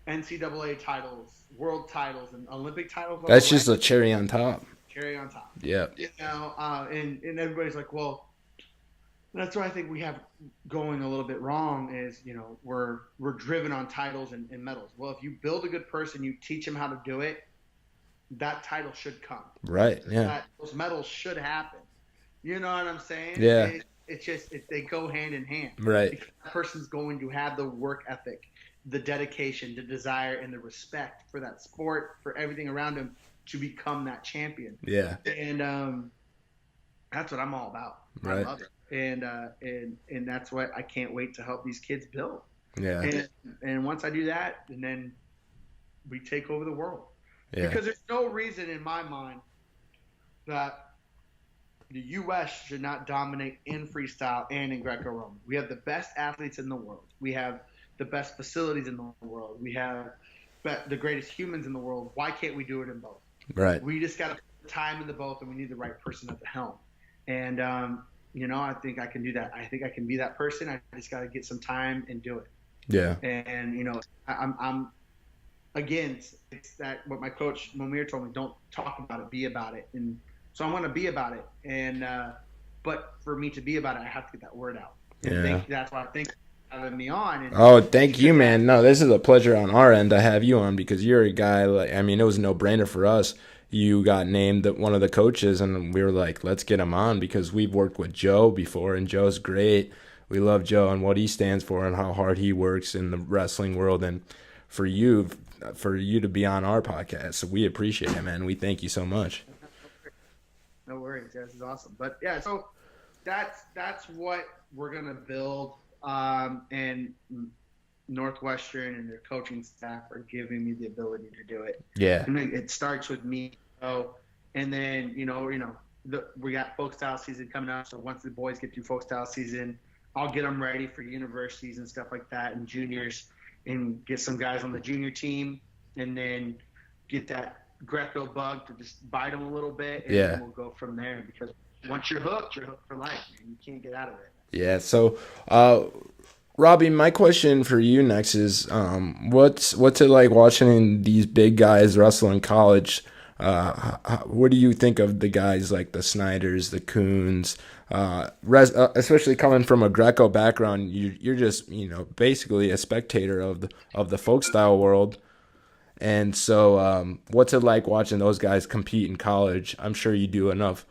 NCAA titles, world titles, and Olympic titles, that's just a cherry on top. Yeah. And everybody's like, well, that's what I think we have going a little bit wrong is, we're driven on titles and medals. Well, if you build a good person, you teach them how to do it, that title should come. Right. Yeah. Those medals should happen. You know what I'm saying? Yeah. It's just they go hand in hand. Right. Because that person's going to have the work ethic, the dedication, the desire, and the respect for that sport, for everything around him to become that champion. Yeah. And that's what I'm all about. Right. I love it. And that's what I can't wait to help these kids build. Yeah. And once I do that, and then we take over the world. Yeah. Because there's no reason in my mind that the U.S. should not dominate in freestyle and in Greco Roman. We have the best athletes in the world. We have the best facilities in the world. We have the greatest humans in the world. Why can't we do it in both? Right. We just got to put time in the both, and we need the right person at the helm. And, I think I can do that. I think I can be that person. I just got to get some time and do it. Yeah. And, I'm again, it's that what my coach Momir told me, don't talk about it, be about it. And so I want to be about it. And, but for me to be about it, I have to get that word out. And that's why I think having me on. And thank you, man. No, this is a pleasure on our end to have you on, because you're a guy, it was a no-brainer for us. You got named one of the coaches, and we were like, let's get him on, because we've worked with Joe before, and Joe's great. We love Joe and what he stands for and how hard he works in the wrestling world. And for you to be on our podcast, so we appreciate it, man. We thank you so much. No worries. This is awesome. But yeah, so that's what we're gonna build. And Northwestern and their coaching staff are giving me the ability to do it. Yeah. And it starts with me. And then we got folk style season coming up. So once the boys get through folk style season, I'll get them ready for universities and stuff like that, and juniors, and get some guys on the junior team, and then get that Greco bug to just bite them a little bit, and then we'll go from there. Because once you're hooked for life, man. You can't get out of it. Yeah. So, Robby, my question for you next is, what's it like watching these big guys wrestle in college? What do you think of the guys like the Snyders, the Coons, especially coming from a Greco background? You're just basically a spectator of the folk style world. And so, what's it like watching those guys compete in college? I'm sure you do enough,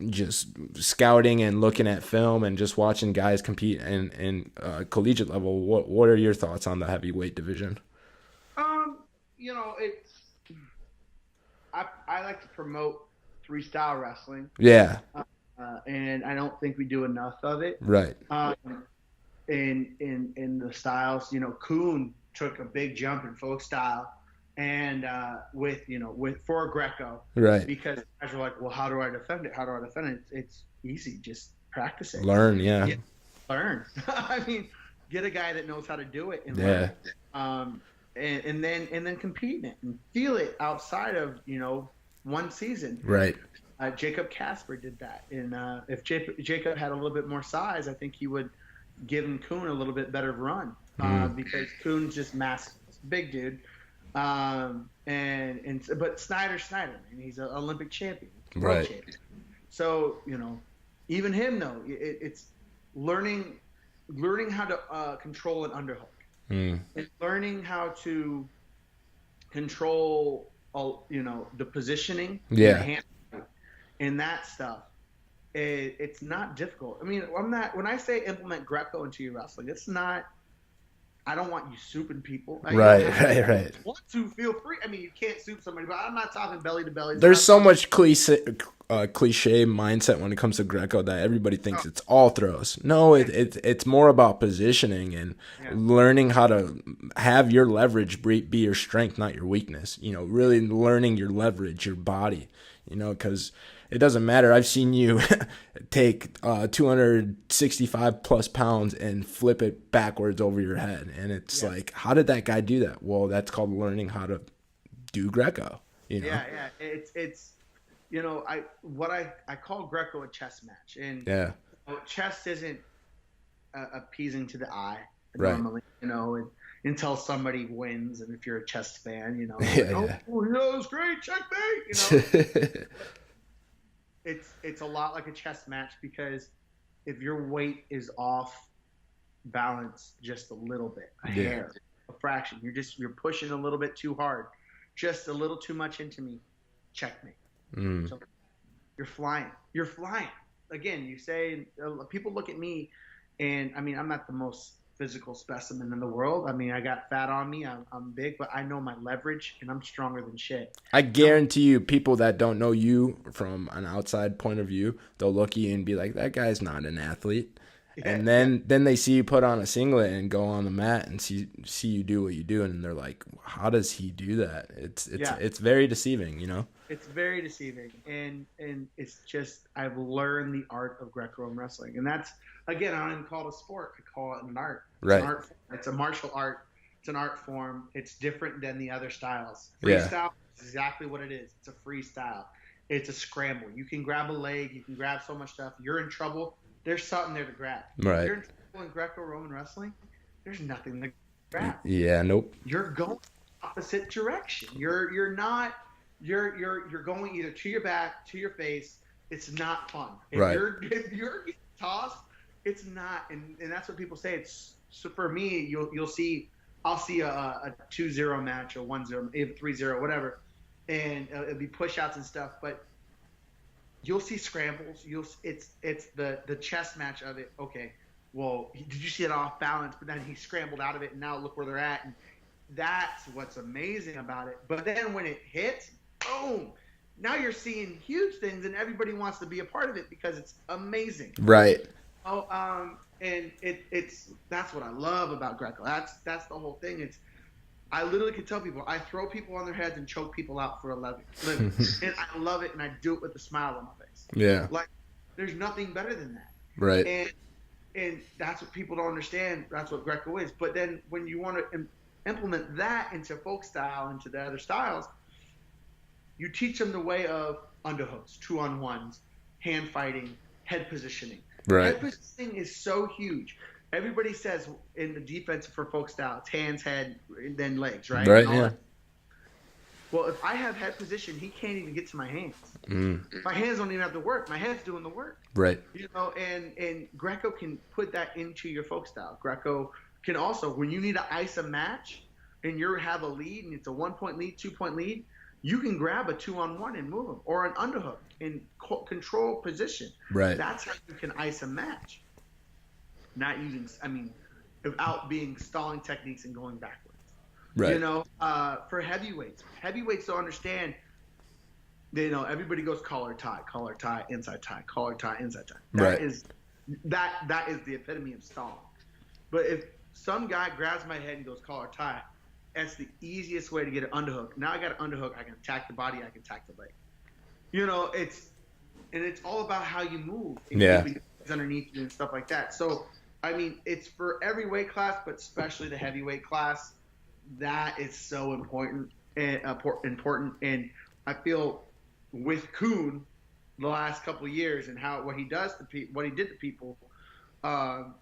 just scouting and looking at film and just watching guys compete in collegiate level. What are your thoughts on the heavyweight division? I like to promote freestyle wrestling. Yeah. And I don't think we do enough of it. Right. In the styles, Coon took a big jump in folk style, and for Greco. Right. Because guys were like, well, how do I defend it? It's easy. Just practice it. Learn, yeah. learn. I mean, get a guy that knows how to do it and Yeah. learn. And then compete in it and feel it outside of one season. Right. Jacob Casper did that, and if Jacob had a little bit more size, I think he would give him Kuhn a little bit better run because Kuhn's just massive, big dude. But Snyder, man, he's an Olympic champion, world champion. So even him though, it's learning how to control an underhook, and learning how to control the positioning, and the hand and that stuff. It's not difficult. I mean, when I say implement Greco into your wrestling, it's not. I don't want you souping people. Right. Want to feel free. I mean, you can't soup somebody, but I'm not talking belly to belly. There's so much cliche mindset when it comes to Greco that everybody thinks it's all throws. No, it's more about positioning and learning how to have your leverage be your strength, not your weakness. Really learning your leverage, your body. Because it doesn't matter. I've seen you take 265 plus pounds and flip it backwards over your head. And it's like, how did that guy do that? Well, that's called learning how to do Greco. Yeah. It's I call Greco a chess match. And chess isn't appeasing to the eye normally, until somebody wins. And if you're a chess fan, that was great, checkmate, It's a lot like a chess match, because if your weight is off balance just a little bit, a hair, a fraction, you're pushing a little bit too hard, just a little too much into me, checkmate. So you're flying. Again, you say, people look at me, and I mean, I'm not the most physical specimen in the world. I mean, I got fat on me. I'm big, but I know my leverage, and I'm stronger than shit. I guarantee you, people that don't know you from an outside point of view, they'll look at you and be like, that guy's not an athlete. And then they see you put on a singlet and go on the mat and see you do what you do, and they're like, how does he do that? It's very deceiving, It's very deceiving, and it's just, I've learned the art of Greco-Roman wrestling, and that's, again, I don't even call it a sport. I call it an art. It's an art form. It's a martial art. It's an art form. It's different than the other styles. Freestyle is exactly what it is. It's a freestyle. It's a scramble. You can grab a leg. You can grab so much stuff. You're in trouble. There's something there to grab. Right. If you're in trouble in Greco-Roman wrestling, there's nothing to grab. Yeah. Nope. You're going opposite direction. You're not. You're going either to your back, to your face. It's not fun. If you're getting tossed, it's not. And that's what people say. It's, so for me, I'll see a 2-0 match, a 1-0, 3-0, whatever, and it'll be push-outs and stuff. But you'll see scrambles. It's the chess match of it. Okay, well, did you see it off balance? But then he scrambled out of it, and now look where they're at. And that's what's amazing about it. But then when it hits, boom! Now you're seeing huge things, and everybody wants to be a part of it because it's amazing. Right. And it's that's what I love about Greco. That's the whole thing. I literally can tell people, I throw people on their heads and choke people out for a living. And I love it, and I do it with a smile on my face. Yeah. Like, there's nothing better than that. Right. And that's what people don't understand. That's what Greco is. But then when you want to implement that into folk style, into the other styles, you teach them the way of underhooks, 2-on-1s, hand fighting, head positioning. Right. Head positioning is so huge. Everybody says in the defense for folk style, it's hands, head, and then legs, right? Right, yeah. Well, if I have head position, he can't even get to my hands. My hands don't even have to work. My head's doing the work. Right. And Greco can put that into your folk style. Greco can also, when you need to ice a match and you have a lead and it's a 1-point lead, 2-point lead, you can grab a 2-on-1 and move them, or an underhook in control position. Right. That's how you can ice a match. Not using, without being stalling techniques and going backwards. Right. For heavyweights don't understand. Everybody goes collar tie, inside tie, collar tie, inside tie. That is the epitome of stalling. But if some guy grabs my head and goes collar tie, that's the easiest way to get an underhook. Now I got an underhook. I can attack the body. I can attack the leg. It's all about how you move. And keeping things underneath you and stuff like that. So I mean, it's for every weight class, but especially the heavyweight class. That is so important and important. And I feel with Kuhn the last couple of years and how what he does to people, what he did to people, um,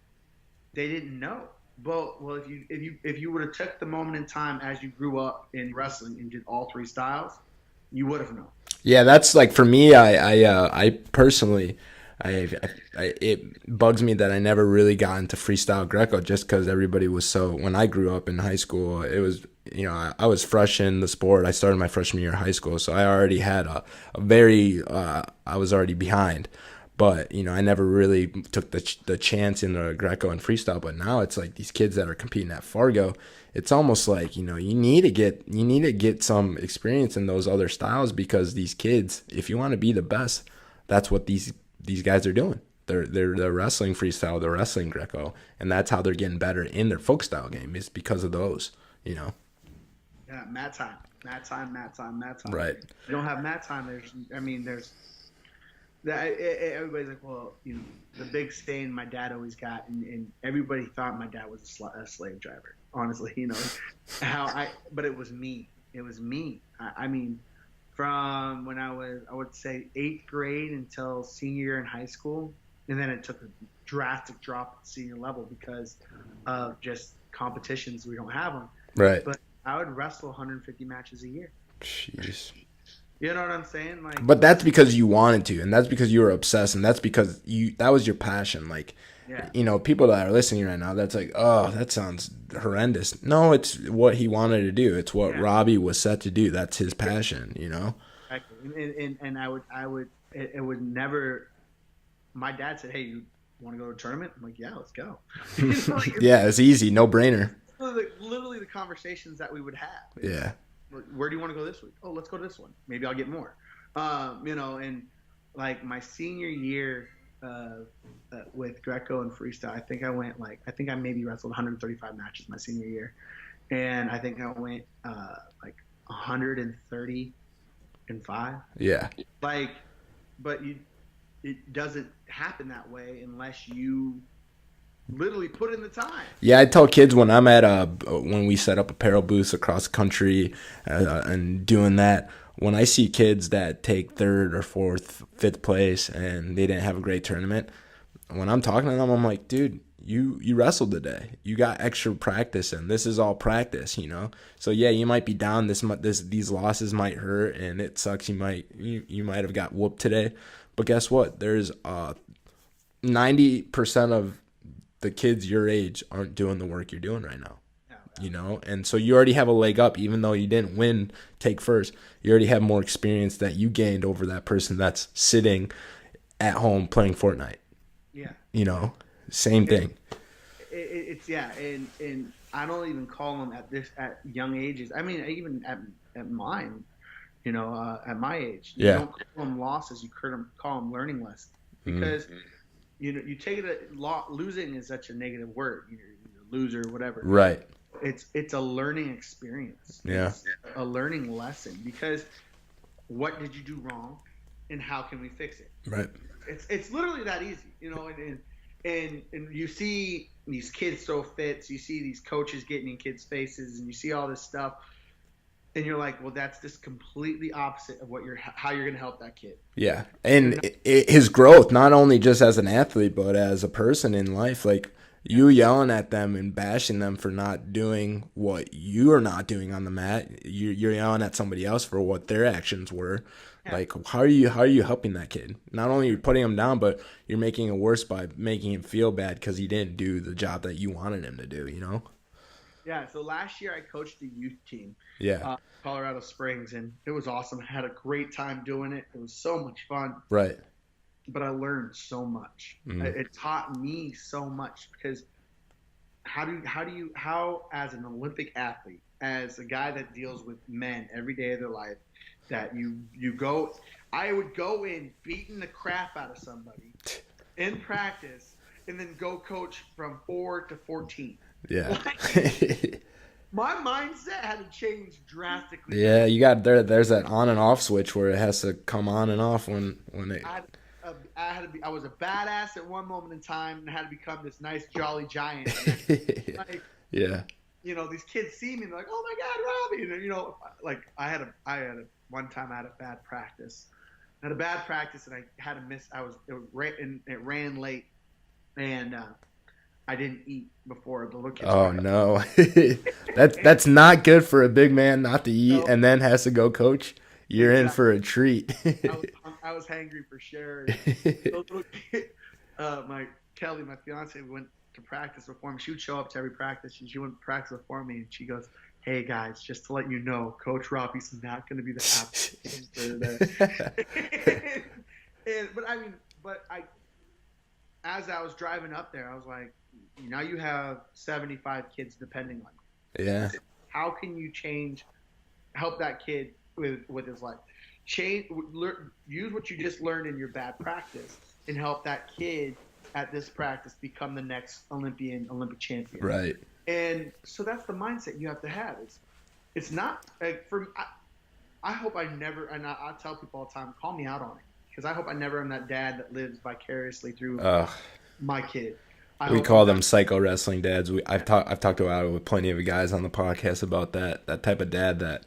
they didn't know. But well, if you would have took the moment in time as you grew up in wrestling and did all three styles, you would have known. Yeah, that's like for me. I personally, it bugs me that I never really got into freestyle Greco just because everybody was so. When I grew up in high school, it was I was fresh in the sport. I started my freshman year of high school, so I already had a very I was already behind. But I never really took the chance in the Greco and freestyle. But now it's like these kids that are competing at Fargo. It's almost like you need to get some experience in those other styles because these kids, if you want to be the best, that's what these guys are doing. They're wrestling freestyle, they're wrestling Greco, and that's how they're getting better in their folk style game is because of those. Yeah, mat time, mat time, mat time, mat time. Right. You don't have mat time. There's everybody's like, well, the big stain my dad always got, and everybody thought my dad was a slave driver. Honestly, but it was me. It was me. I mean, from when I would say 8th grade until senior year in high school, and then it took a drastic drop at senior level because of just competitions. We don't have them. Right. But I would wrestle 150 matches a year. Jeez. You know what I'm saying? Like, but that's because you wanted to, and that's because you were obsessed, and that's because that was your passion. Like, yeah. People that are listening right now, that's like, oh, that sounds horrendous. No, it's what he wanted to do. It's what Robby was set to do. That's his passion, Exactly. And it would never. My dad said, "Hey, you want to go to a tournament?" I'm like, "Yeah, let's go." Yeah, it's easy, no brainer. Literally the conversations that we would have. Yeah. Where do you want to go this week? Oh, let's go to this one. Maybe I'll get more. And like my senior year with Greco and freestyle, I think I maybe wrestled 135 matches my senior year, and I think I went like 135. Yeah. Like, but it doesn't happen that way unless you literally put in the time. Yeah, I tell kids when I'm at when we set up apparel booths across the country and doing that, when I see kids that take 3rd or 4th, 5th place and they didn't have a great tournament, when I'm talking to them, I'm like, dude, you wrestled today. You got extra practice, and this is all practice, So yeah, you might be down. These losses might hurt, and it sucks. You might have got whooped today, but guess what? There's 90% of the kids your age aren't doing the work you're doing right now. And so you already have a leg up, even though you didn't win take first. You already have more experience that you gained over that person that's sitting at home playing Fortnite. Yeah. Same thing. And I don't even call them at young ages. I mean, even at mine, at my age, you don't call them losses. You call them learning lessons because you take it losing is such a negative word. You're a loser, whatever. Right. It's a learning experience. Yeah. It's a learning lesson because what did you do wrong, and how can we fix it? Right. It's literally that easy, and you see these kids throw fits, you see these coaches getting in kids' faces, and you see all this stuff, and you're like, well, that's just completely opposite of how you're going to help that kid. Yeah, and his growth, not only just as an athlete, but as a person in life, like you yelling at them and bashing them for not doing what you're not doing on the mat. You're yelling at somebody else for what their actions were. Yeah. Like, how are you helping that kid? Not only are you putting him down, but you're making it worse by making him feel bad because he didn't do the job that you wanted him to do, Yeah, so last year I coached a youth team. Yeah. Colorado Springs, and it was awesome. I had a great time doing it. It was so much fun. Right. But I learned so much. It taught me so much because how as an Olympic athlete, as a guy that deals with men every day of their life, that I would go in beating the crap out of somebody in practice and then go coach from 4 to 14. Yeah. My mindset had to change drastically. Yeah, you got there's that on and off switch where it has to come on and off when it. I was a badass at one moment in time and I had to become this nice jolly giant. Like, Yeah. These kids see me and they're like, "Oh my God, Robby!" And one time I had a bad practice. I had a bad practice and I had to miss. It ran late, and I didn't eat before the little kids. Oh no, that's not good for a big man not to eat and then has to go coach. You're in for a treat. I was hangry for sure. The little kid, Kelly, my fiance, went to practice before me. She would show up to every practice. She went to practice before me, and she goes, "Hey guys, just to let you know, Coach Robby's not going to be the happiest." As I was driving up there, I was like, now you have 75 kids depending on you. Yeah. How can you help that kid with his life? Use what you just learned in your bad practice and help that kid at this practice become the next Olympic champion. Right. And so that's the mindset you have to have. It's not like I hope I never, and I tell people all the time, call me out on it, because I hope I never am that dad that lives vicariously through my kid. We call them psycho wrestling dads. I've talked about it with plenty of guys on the podcast about that type of dad that,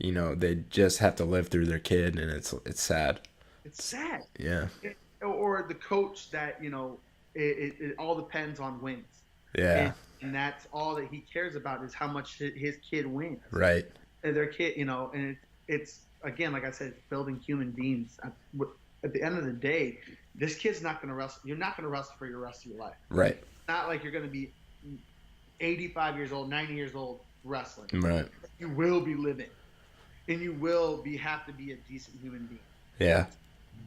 they just have to live through their kid, and it's sad. It's sad. Yeah. Or the coach that it all depends on wins. Yeah. And that's all that he cares about is how much his kid wins. Right. And their kid, and it's again, like I said, it's building human beings. At the end of the day, this kid's not going to wrestle. You're not going to wrestle for your rest of your life. Right. It's not like you're going to be 85 years old, 90 years old wrestling. Right. You will be living, and you will have to be a decent human being. Yeah.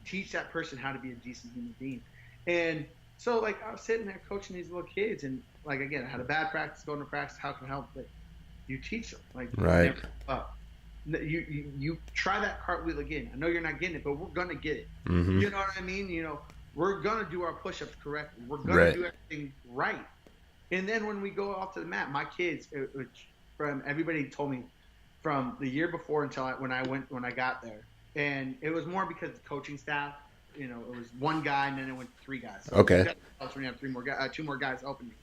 Teach that person how to be a decent human being. And so, like, I was sitting there coaching these little kids, and like, again, I had a bad practice, going to practice. How can I help? But you teach them, like, right. You try that cartwheel again. I know you're not getting it, but we're gonna get it. Mm-hmm. You know what I mean? We're gonna do our push-ups correctly. We're gonna do everything right. And then when we go off to the mat, my kids, everybody told me from the year before until when I got there, and it was more because the coaching staff. It was one guy, and then it went to three guys. So okay. When you have two more guys helping you.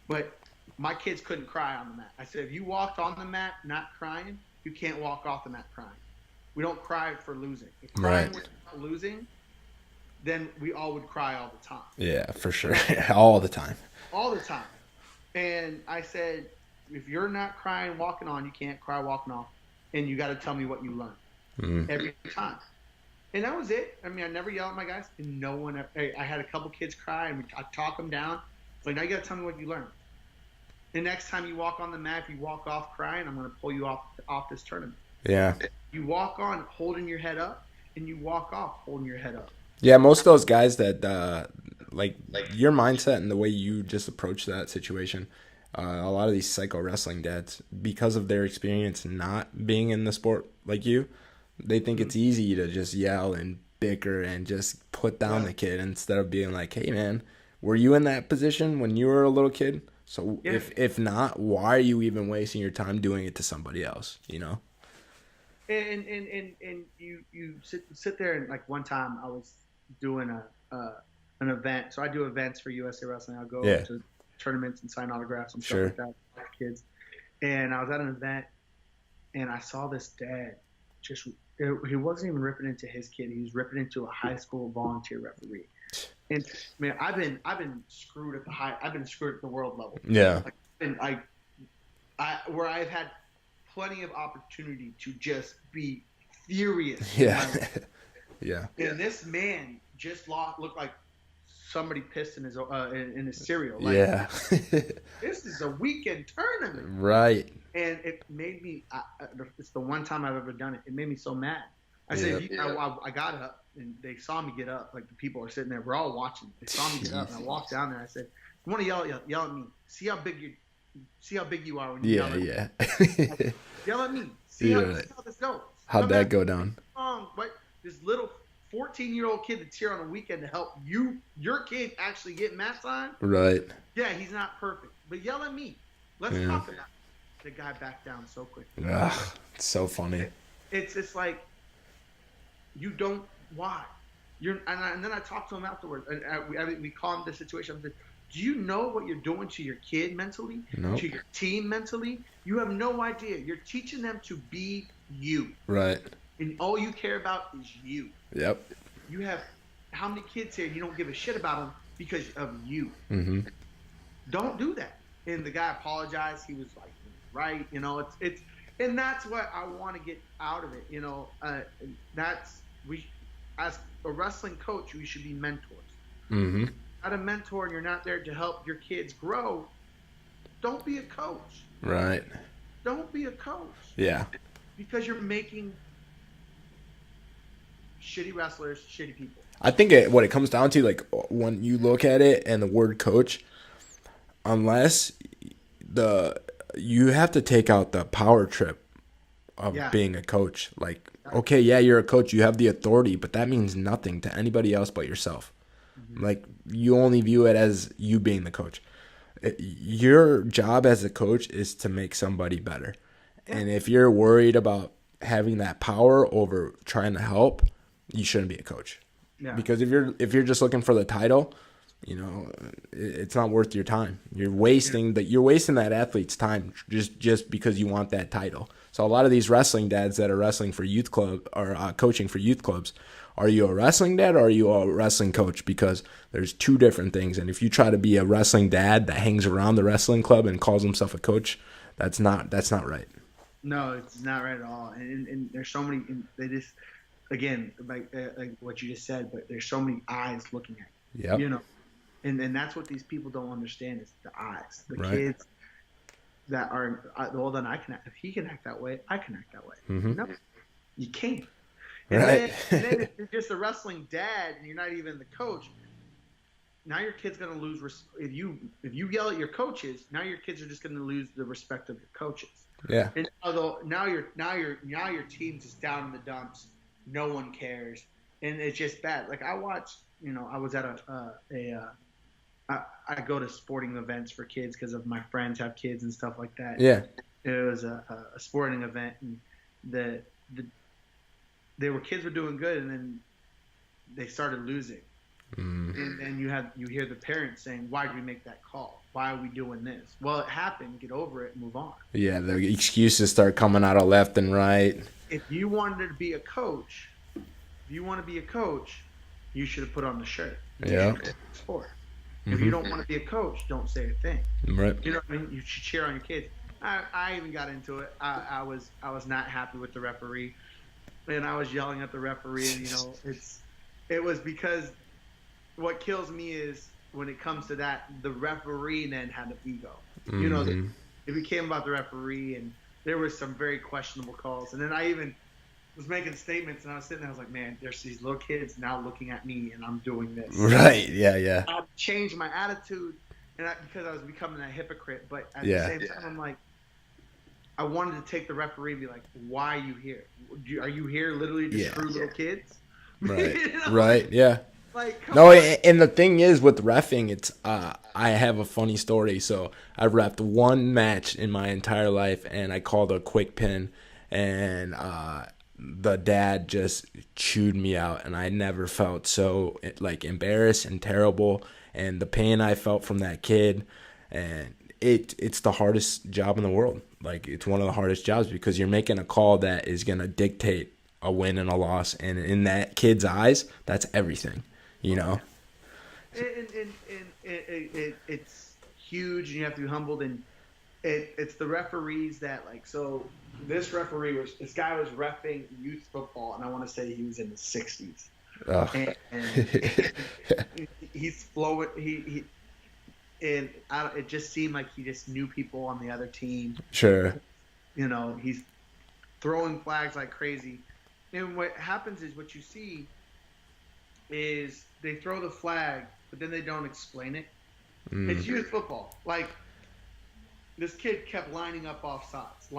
But my kids couldn't cry on the mat. I said, if you walked on the mat not crying, you can't walk off the mat crying. We don't cry for losing. If crying was not losing, then we all would cry all the time. Yeah, for sure. All the time. All the time. And I said, if you're not crying walking on, you can't cry walking off. And you got to tell me what you learned every time. And that was it. I mean, I never yell at my guys, and no one ever. I had a couple kids cry, and I talk them down. It's like, now you got to tell me what you learned. The next time you walk on the mat, if you walk off crying, I'm going to pull you off this tournament. Yeah. You walk on holding your head up, and you walk off holding your head up. Yeah, most of those guys that like your mindset and the way you just approach that situation, a lot of these psycho wrestling dads, because of their experience not being in the sport like you, they think it's easy to just yell and bicker and just put down the kid instead of being like, hey man, were you in that position when you were a little kid? So if not, why are you even wasting your time doing it to somebody else? And you sit there, and like one time I was doing an event. So I do events for USA Wrestling. I'll go to tournaments and sign autographs and stuff like that with kids. And I was at an event, and I saw this dad he wasn't even ripping into his kid. He was ripping into a high school volunteer referee. And man, I've been screwed at the world level. Yeah. Where I've had plenty of opportunity to just be furious. Yeah. Yeah. And this man just looked like somebody pissed in his cereal. Like, yeah. This is a weekend tournament. Right. And it made me. It's the one time I've ever done it. It made me so mad. I said, I got up, and they saw me get up. Like, the people are sitting there. We're all watching. They saw me get up, and I walked down there. I said, "You want to yell at me? See how big you are when you yell at me. Yeah. Yell at me. See how this goes. How'd that go down? This little 14-year-old kid that's here on a weekend to help your kid actually get mat time. Right. Yeah, he's not perfect, but yell at me. Let's talk about it." The guy backed down so quick. Ugh, it's so funny. It's like, why? And then I talked to him afterwards, and we calmed the situation. I said, do you know what you're doing to your kid mentally, Nope. to your team mentally? You have no idea. You're teaching them to be you. Right. And all you care about is you. Yep. You have how many kids here, you don't give a shit about them because of you. Mm-hmm. Don't do that. And the guy apologized. He was like, right, it's and that's what I want to get out of it. As a wrestling coach, we should be mentors. Mm-hmm. Not a mentor, and you're not there to help your kids grow. Don't be a coach. Right. Don't be a coach. Yeah. Because you're making shitty wrestlers, shitty people. I think what it comes down to, like, when you look at it and the word coach, unless you have to take out the power trip of being a coach. Like, okay, yeah, you're a coach, you have the authority, but that means nothing to anybody else but yourself. Mm-hmm. Like, you only view it as you being the coach. Your job as a coach is to make somebody better. Yeah. And if you're worried about having that power over trying to help, you shouldn't be a coach. Yeah. Because if you're just looking for the title, it's not worth your time. You're wasting that athlete's time just because you want that title. So a lot of these wrestling dads that are wrestling for youth club or coaching for youth clubs, are you a wrestling dad or are you a wrestling coach? Because there's two different things. And if you try to be a wrestling dad that hangs around the wrestling club and calls himself a coach, that's not right. No, it's not right at all. And there's so many. They just, again, like what you just said, but there's so many eyes looking at you. Yep. And that's what these people don't understand is the eyes. The kids that are, well, then if he can act that way, I can act that way. Mm-hmm. No, you can't. And then if you're just a wrestling dad and you're not even the coach, now your kid's going to lose. If you yell at your coaches, now your kids are just going to lose the respect of your coaches. Yeah. And although now your team's just down in the dumps, no one cares, and it's just bad. Like I watched, I was at I go to sporting events for kids because of my friends have kids and stuff like that. Yeah. It was a sporting event, and kids were doing good, and then they started losing. Mm. And then you hear the parents saying, "Why did we make that call? Why are we doing this?" Well, it happened. Get over it and move on. Yeah, the excuses start coming out of left and right. If you wanted to be a coach, you should have put on the shirt. Yeah. Sport. If you don't want to be a coach, don't say a thing. Right. You know what I mean? You should cheer on your kids. I even got into it. I was not happy with the referee, and I was yelling at the referee. And it was because what kills me is when it comes to that, the referee then had an ego. Mm-hmm. It became about the referee, and there was some very questionable calls. And then I even was making statements, and I was sitting there, I was like, man, there's these little kids now looking at me, and I'm doing this. Right, yeah. I changed my attitude because I was becoming a hypocrite, but at the same time, I'm like, I wanted to take the referee and be like, why are you here? Are you here literally to screw little kids? Right, right, yeah. Like, no, and the thing is with reffing, it's I have a funny story. So I reffed one match in my entire life, and I called a quick pin, and the dad just chewed me out, and I never felt so like embarrassed and terrible, and the pain I felt from that kid, and it's the hardest job in the world. Like, it's one of the hardest jobs because you're making a call that is gonna dictate a win and a loss, and in that kid's eyes, that's everything. And it's huge, and you have to be humbled. And it's the referees that, like, so this guy was reffing youth football, and I want to say he was in his 60s. Oh. And he's flowing. It just seemed like he just knew people on the other team. Sure. He's throwing flags like crazy, and what happens is what you see is they throw the flag, but then they don't explain it. Mm. It's youth football. Like, this kid kept lining up offsides.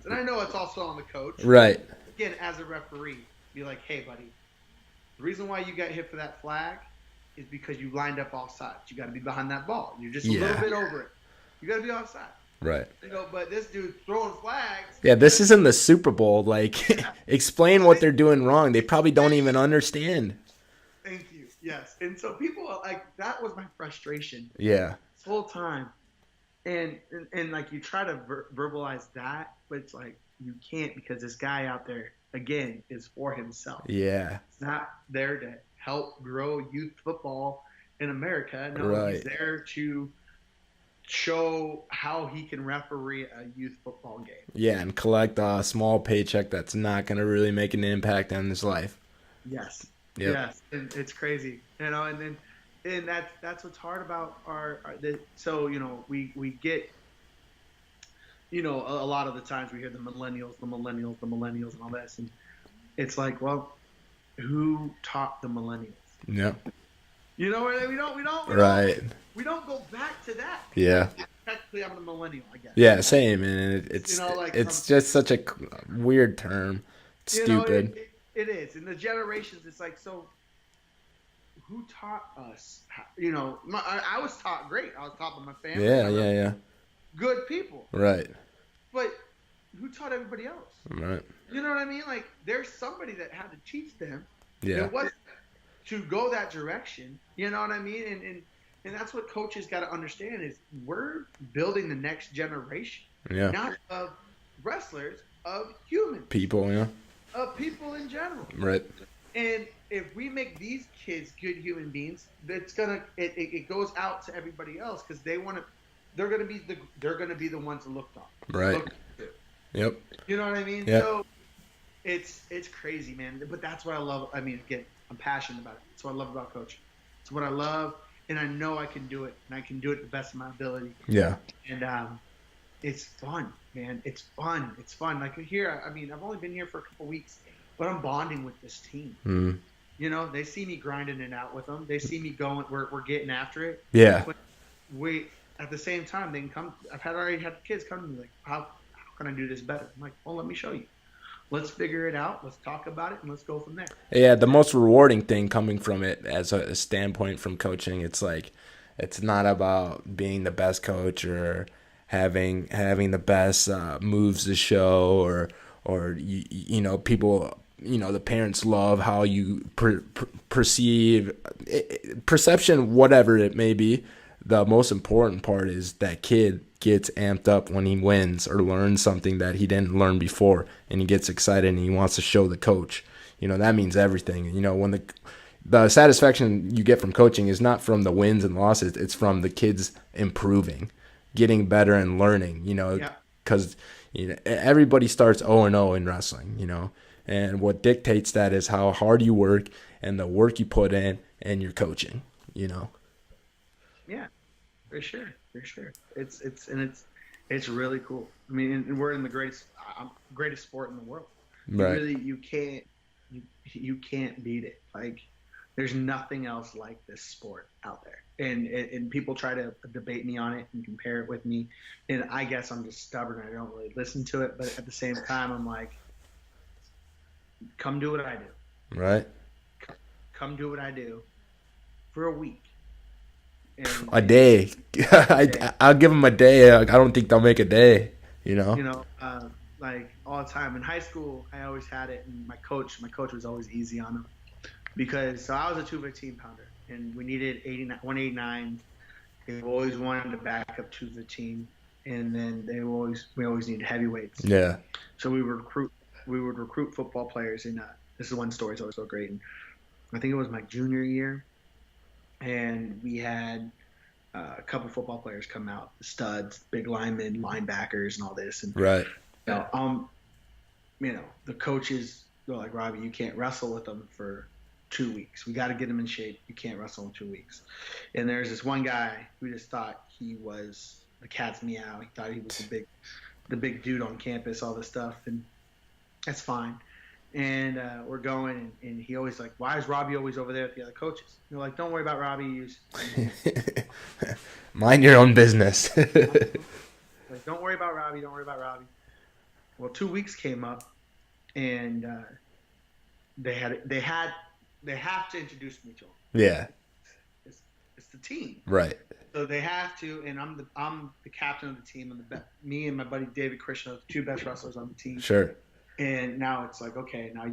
And I know it's also on the coach. Right. Again, as a referee, be like, hey, buddy, the reason why you got hit for that flag is because you lined up offsides. You got to be behind that ball. You're just a little bit over it. You got to be offside. Right. But this dude throwing flags. Yeah, this isn't the Super Bowl. Like, explain what they're doing wrong. They probably don't even understand. Thank you. Yes. And so people are like, that was my frustration Yeah. this whole time. And like you try to verbalize that, but it's like you can't because this guy out there again is for himself. Yeah. It's not there to help grow youth football in America. No, he's Right. there to show how he can referee a youth football game. Yeah, and collect a small paycheck that's not going to really make an impact on his life. Yes. Yep. Yes. And it's crazy, and then and that's what's hard about so we get a lot of the times we hear the millennials and all this, and it's like, well, who taught the millennials? Yeah. We Right. go back to that. Yeah. Technically, I'm a millennial, I guess. Yeah, same, and it's just such a weird term. It's stupid. It is, and the generations. It's like, so who taught us? I was taught great. I was taught by my family. Yeah. Good people. Right. But who taught everybody else? Right. You know what I mean? Like, there's somebody that had to teach them. Yeah. It wasn't to go that direction. You know what I mean? And that's what coaches got to understand is we're building the next generation. Yeah. Not of wrestlers, of human people. Yeah. Of people in general. Right. And if we make these kids good human beings, it goes out to everybody else because they're gonna be the ones to look on. Right. Yep. You know what I mean? Yep. So it's crazy, man. But that's what I love. I mean, again, I'm passionate about it. That's what I love about coaching. It's what I love, and I know I can do it, and I can do it to the best of my ability. Yeah. And it's fun, man. It's fun. It's fun. Like here, I mean, I've only been here for a couple weeks, but I'm bonding with this team. Mm. They see me grinding it out with them. They see me going. We're getting after it. Yeah. But at the same time, they can come. I've already had kids come to me like, how can I do this better? I'm like, well, let me show you. Let's figure it out. Let's talk about it, and let's go from there. Yeah, the most rewarding thing coming from it as a standpoint from coaching, it's like, it's not about being the best coach or having the best moves to show or people, the parents love how you perceive perception, whatever it may be. The most important part is that kid gets amped up when he wins or learns something that he didn't learn before, and he gets excited and he wants to show the coach. That means everything. When the satisfaction you get from coaching is not from the wins and losses, it's from the kids improving, getting better and learning, because everybody starts 0-0 in wrestling, and what dictates that is how hard you work and the work you put in and your coaching, Yeah, for sure. It's really cool. I mean, and we're in the greatest sport in the world. Right. You can't beat it. Like, there's nothing else like this sport out there. And people try to debate me on it and compare it with me. And I guess I'm just stubborn. I don't really listen to it. But at the same time, I'm like, come do what I do. Right. Come do what I do for a week. A day. I'll give them a day. I don't think they'll make a day. Like all the time in high school, I always had it, and my coach was always easy on them because I was a 215 pounder, and we needed 189. They always wanted to back up 215, and then we always needed heavyweights. Yeah. So we would recruit football players, and this is one story. It's always so great. And I think it was my junior year. And we had a couple football players come out, studs, big linemen, linebackers, and all this. And right. The coaches go like, Robby, you can't wrestle with them for 2 weeks. We got to get them in shape. You can't wrestle in 2 weeks. And there's this one guy who just thought he was the cat's meow. He thought he was the big dude on campus, all this stuff, and that's fine. And we're going, and he always like, why is Robby always over there with the other coaches? You're like, don't worry about Robby. Mind your own business. Like, don't worry about Robby. Don't worry about Robby. Well, 2 weeks came up, and they have to introduce me to him. Yeah. It's the team. Right. So they have to, and I'm the captain of the team, and me and my buddy David Krishna are the two best wrestlers on the team. Sure. And now it's like, okay, now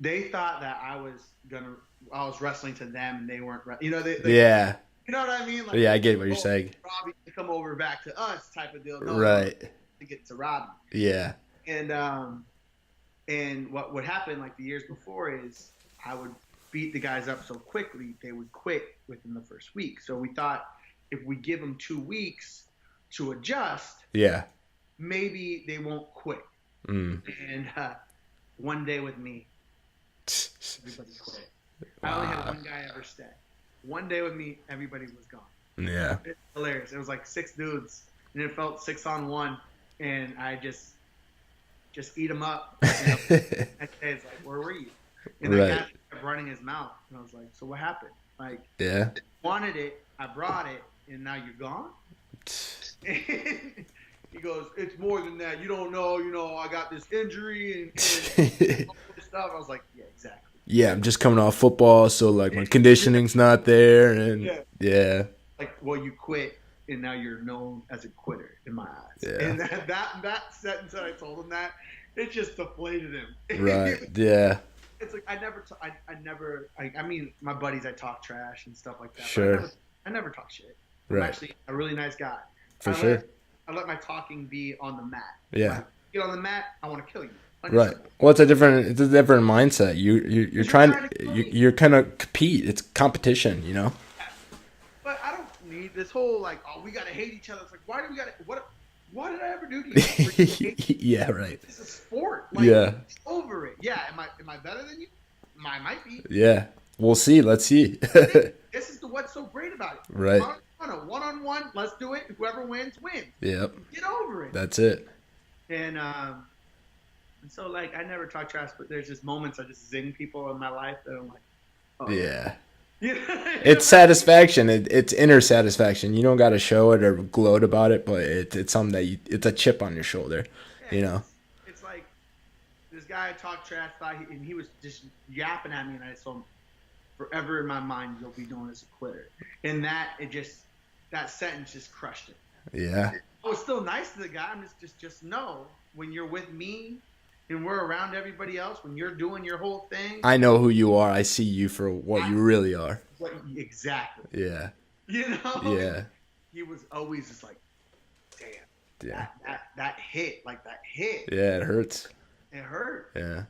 they thought that I was wrestling to them, and they weren't. They Yeah. you know what I mean? Like, Yeah, I get what you're saying. Robby to come over back to us type of deal. No, Right. to get to Robby. Yeah. And what would happen like the years before is I would beat the guys up so quickly they would quit within the first week. So we thought if we give them 2 weeks to adjust, yeah, maybe they won't quit. And one day with me, everybody quit. I only had one guy ever stay. One day with me, everybody was gone. Yeah. It's hilarious. It was like 6 dudes, and it felt 6-on-1, and I just eat them up. It's like, where were you? And the guy kept running his mouth, and I was like, so what happened? Like, yeah, wanted it, I brought it, and now you're gone? And he goes, it's more than that. You don't know, I got this injury and all this stuff. I was like, yeah, exactly. Yeah, I'm just coming off football, so like my conditioning's not there, and yeah. Like, well, you quit, and now you're known as a quitter in my eyes. Yeah. And that sentence that I told him that, it just deflated him. Right. Yeah. It's like I mean, my buddies, I talk trash and stuff like that. Sure. I never talk shit. Right. I'm actually a really nice guy. For sure. I let my talking be on the mat. Yeah. When I get on the mat, I want to kill you. Right. Well, it's a different mindset. You're kind of compete. It's competition, But I don't need this whole like, oh, we gotta hate each other. It's like, why do we gotta? What did I ever do to you? Yeah. Right. It's a sport. Like, yeah. It's over it. Yeah. Am I better than you? I might be. Yeah. We'll see. Let's see. This is what's so great about it. Right. On a one-on-one, let's do it. Whoever wins, wins. Yep. Get over it. That's it. And so like I never talk trash, but there's just moments I just zing people in my life that I'm like, oh. Yeah. It's satisfaction. It's inner satisfaction. You don't got to show it or gloat about it, but it's something that it's a chip on your shoulder. It's like this guy I talked trash about, and he was just yapping at me, and I told him, forever in my mind, you'll be known as a quitter. And that sentence just crushed it. Yeah. I was still nice to the guy. I'm just know when you're with me and we're around everybody else, when you're doing your whole thing. I know who you are. I see you for what you really are. Exactly. Yeah. Yeah. He was always just like, damn. Yeah. That hit. Like that hit. Yeah, it hurts. It hurt. Yeah.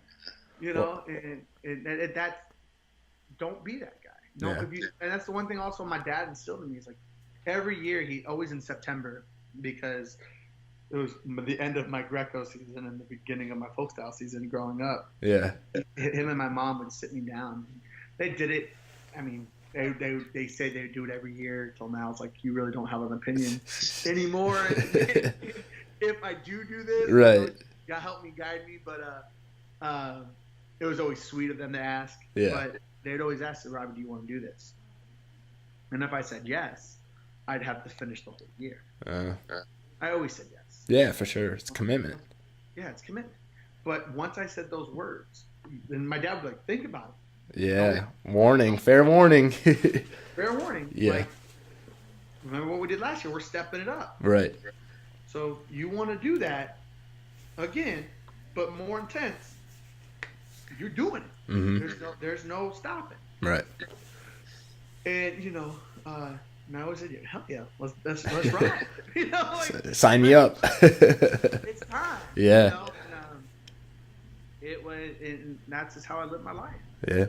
And that's, don't be that guy. And that's the one thing also my dad instilled in me is like every year he always in September, because it was the end of my Greco season and the beginning of my folk style season growing up. Yeah. Him and my mom would sit me down. They did it. I mean, they say they would do it every year till now. It's like, you really don't have an opinion anymore. If I do this, right. God help me, guide me. But it was always sweet of them to ask. Yeah. But they'd always ask, Robby, do you want to do this? And if I said yes, I'd have to finish the whole year. I always said yes. Yeah, for sure. It's commitment. Yeah, it's commitment. But once I said those words, then my dad would be like, think about it. Yeah. Warning. Fair warning. Fair warning. Yeah. Like, remember what we did last year? We're stepping it up. Right. So you want to do that again, but more intense. You're doing it. Mm-hmm. There's no stopping. Right. And and I always said, hell yeah, let's ride. Sign me up. It's time. Yeah. It was, and that's just how I live my life. Yeah.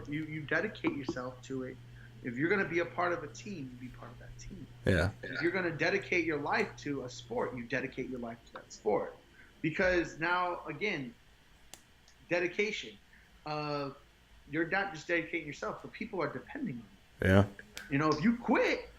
You dedicate yourself to it. If you're going to be a part of a team, you be part of that team. Yeah. If you're going to dedicate your life to a sport, you dedicate your life to that sport. Because now, again, dedication. You're not just dedicating yourself, but people are depending on you. Yeah. If you quit,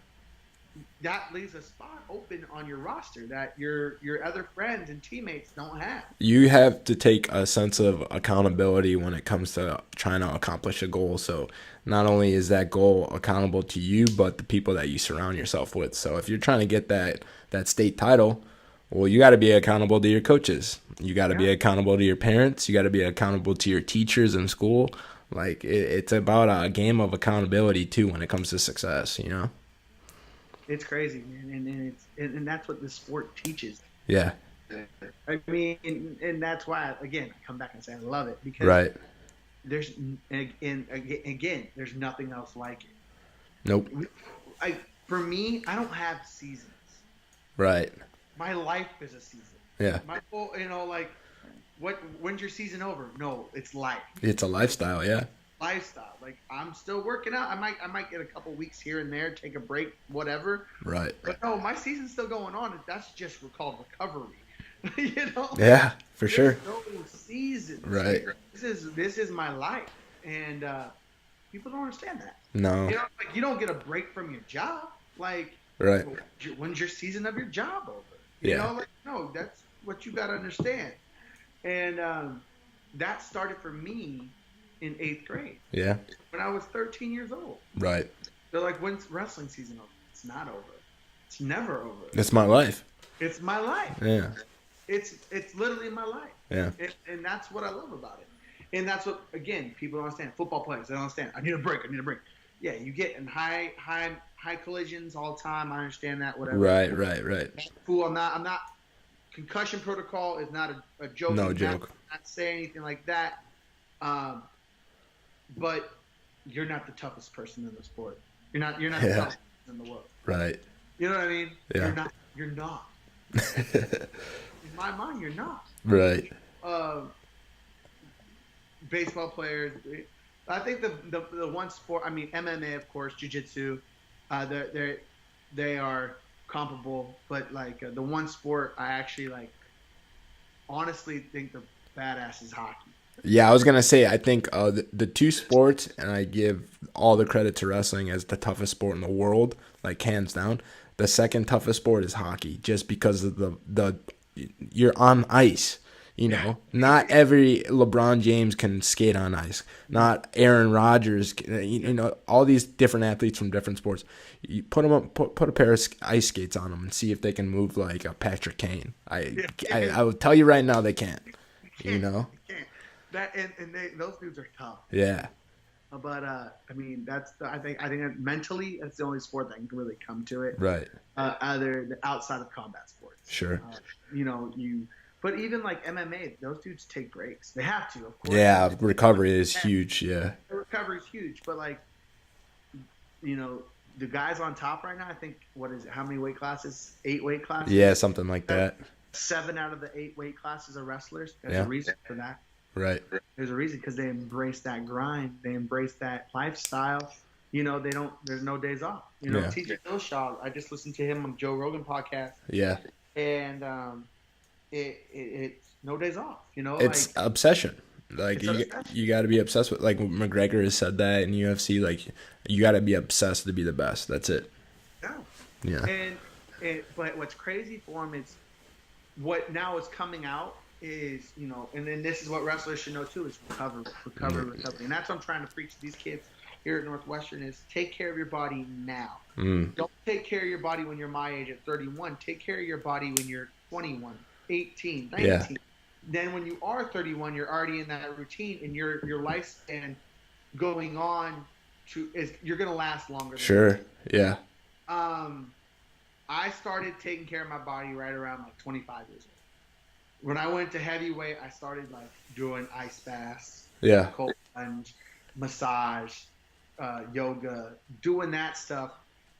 that leaves a spot open on your roster that your other friends and teammates don't have. You have to take a sense of accountability when it comes to trying to accomplish a goal. So not only is that goal accountable to you, but the people that you surround yourself with. So if you're trying to get that state title, well, you got to be accountable to your coaches. You got to be accountable to your parents. You got to be accountable to your teachers in school. Like it's about a game of accountability too when it comes to success. It's crazy, man, and that's what the sport teaches. Yeah. I mean, and that's why, again, I come back and say I love it, because there's and again, there's nothing else like it. Nope. For me, I don't have seasons. Right. My life is a season. Yeah. My whole, like, when's your season over? No, it's life. It's a lifestyle, yeah. Lifestyle. Like, I'm still working out. I might get a couple weeks here and there, take a break, whatever. Right. But no, my season's still going on. That's just called recovery. Yeah, for sure. There's no seasons. Right. This is my life, and people don't understand that. No. Like, you don't get a break from your job. Like, right. When's your season of your job over? No, that's what you got to understand. And that started for me in 8th grade. Yeah. When I was 13 years old. Right. They're like, when's wrestling season over? It's not over. It's never over. It's my life. It's my life. Yeah. It's literally my life. Yeah. And that's what I love about it. And that's what, again, people don't understand. Football players, they don't understand. I need a break. Yeah, you get in high collisions all the time. I understand that, whatever. Right. Cool. I'm not. Concussion protocol is not a joke. No joke. Not saying anything like that. But you're not the toughest person in the sport. You're not the toughest person in the world. Right. You know what I mean? Yeah. You're not. In my mind, you're not. Right. Baseball players. I think the one sport. I mean, MMA, of course, jiu-jitsu. They are comparable, but like the one sport I actually honestly think the badass is hockey. Yeah, I was gonna say I think the two sports, and I give all the credit to wrestling as the toughest sport in the world, like hands down. The second toughest sport is hockey, just because of the you're on ice. Not every LeBron James can skate on ice. Not Aaron Rodgers. All these different athletes from different sports. You put them up, put a pair of ice skates on them and see if they can move like a Patrick Kane. I will tell you right now they can't. You can't. That and those dudes are tough. Yeah. But I mean, I think that mentally that's the only sport that can really come to it. Right. Outside of combat sports. Sure. But even like MMA, those dudes take breaks. They have to, of course. Yeah, recovery is huge. Yeah. The recovery is huge, but the guys on top right now. I think what is it? How many weight classes? 8 weight classes. Yeah, something like that. 7 out of the 8 weight classes are wrestlers. There's a reason for that. Right. There's a reason because they embrace that grind. They embrace that lifestyle. They don't. There's no days off. TJ Dillashaw. I just listened to him on Joe Rogan podcast. Yeah. And it's no days off. It's obsession. Like you got to be obsessed with. Like McGregor has said that in UFC. Like you got to be obsessed to be the best. That's it. Yeah. But what's crazy for him is what now is coming out is and then this is what wrestlers should know too is recovery, and that's what I'm trying to preach to these kids here at Northwestern is take care of your body now. Don't take care of your body when you're my age at 31. Take care of your body when you're 21, 18, 19. Yeah. Then when you are 31, you're already in that routine, and your lifespan going on you're gonna last longer. Sure. Yeah. I started taking care of my body right around 25 years old. When I went to heavyweight, I started doing ice baths, cold plunge, massage, yoga, doing that stuff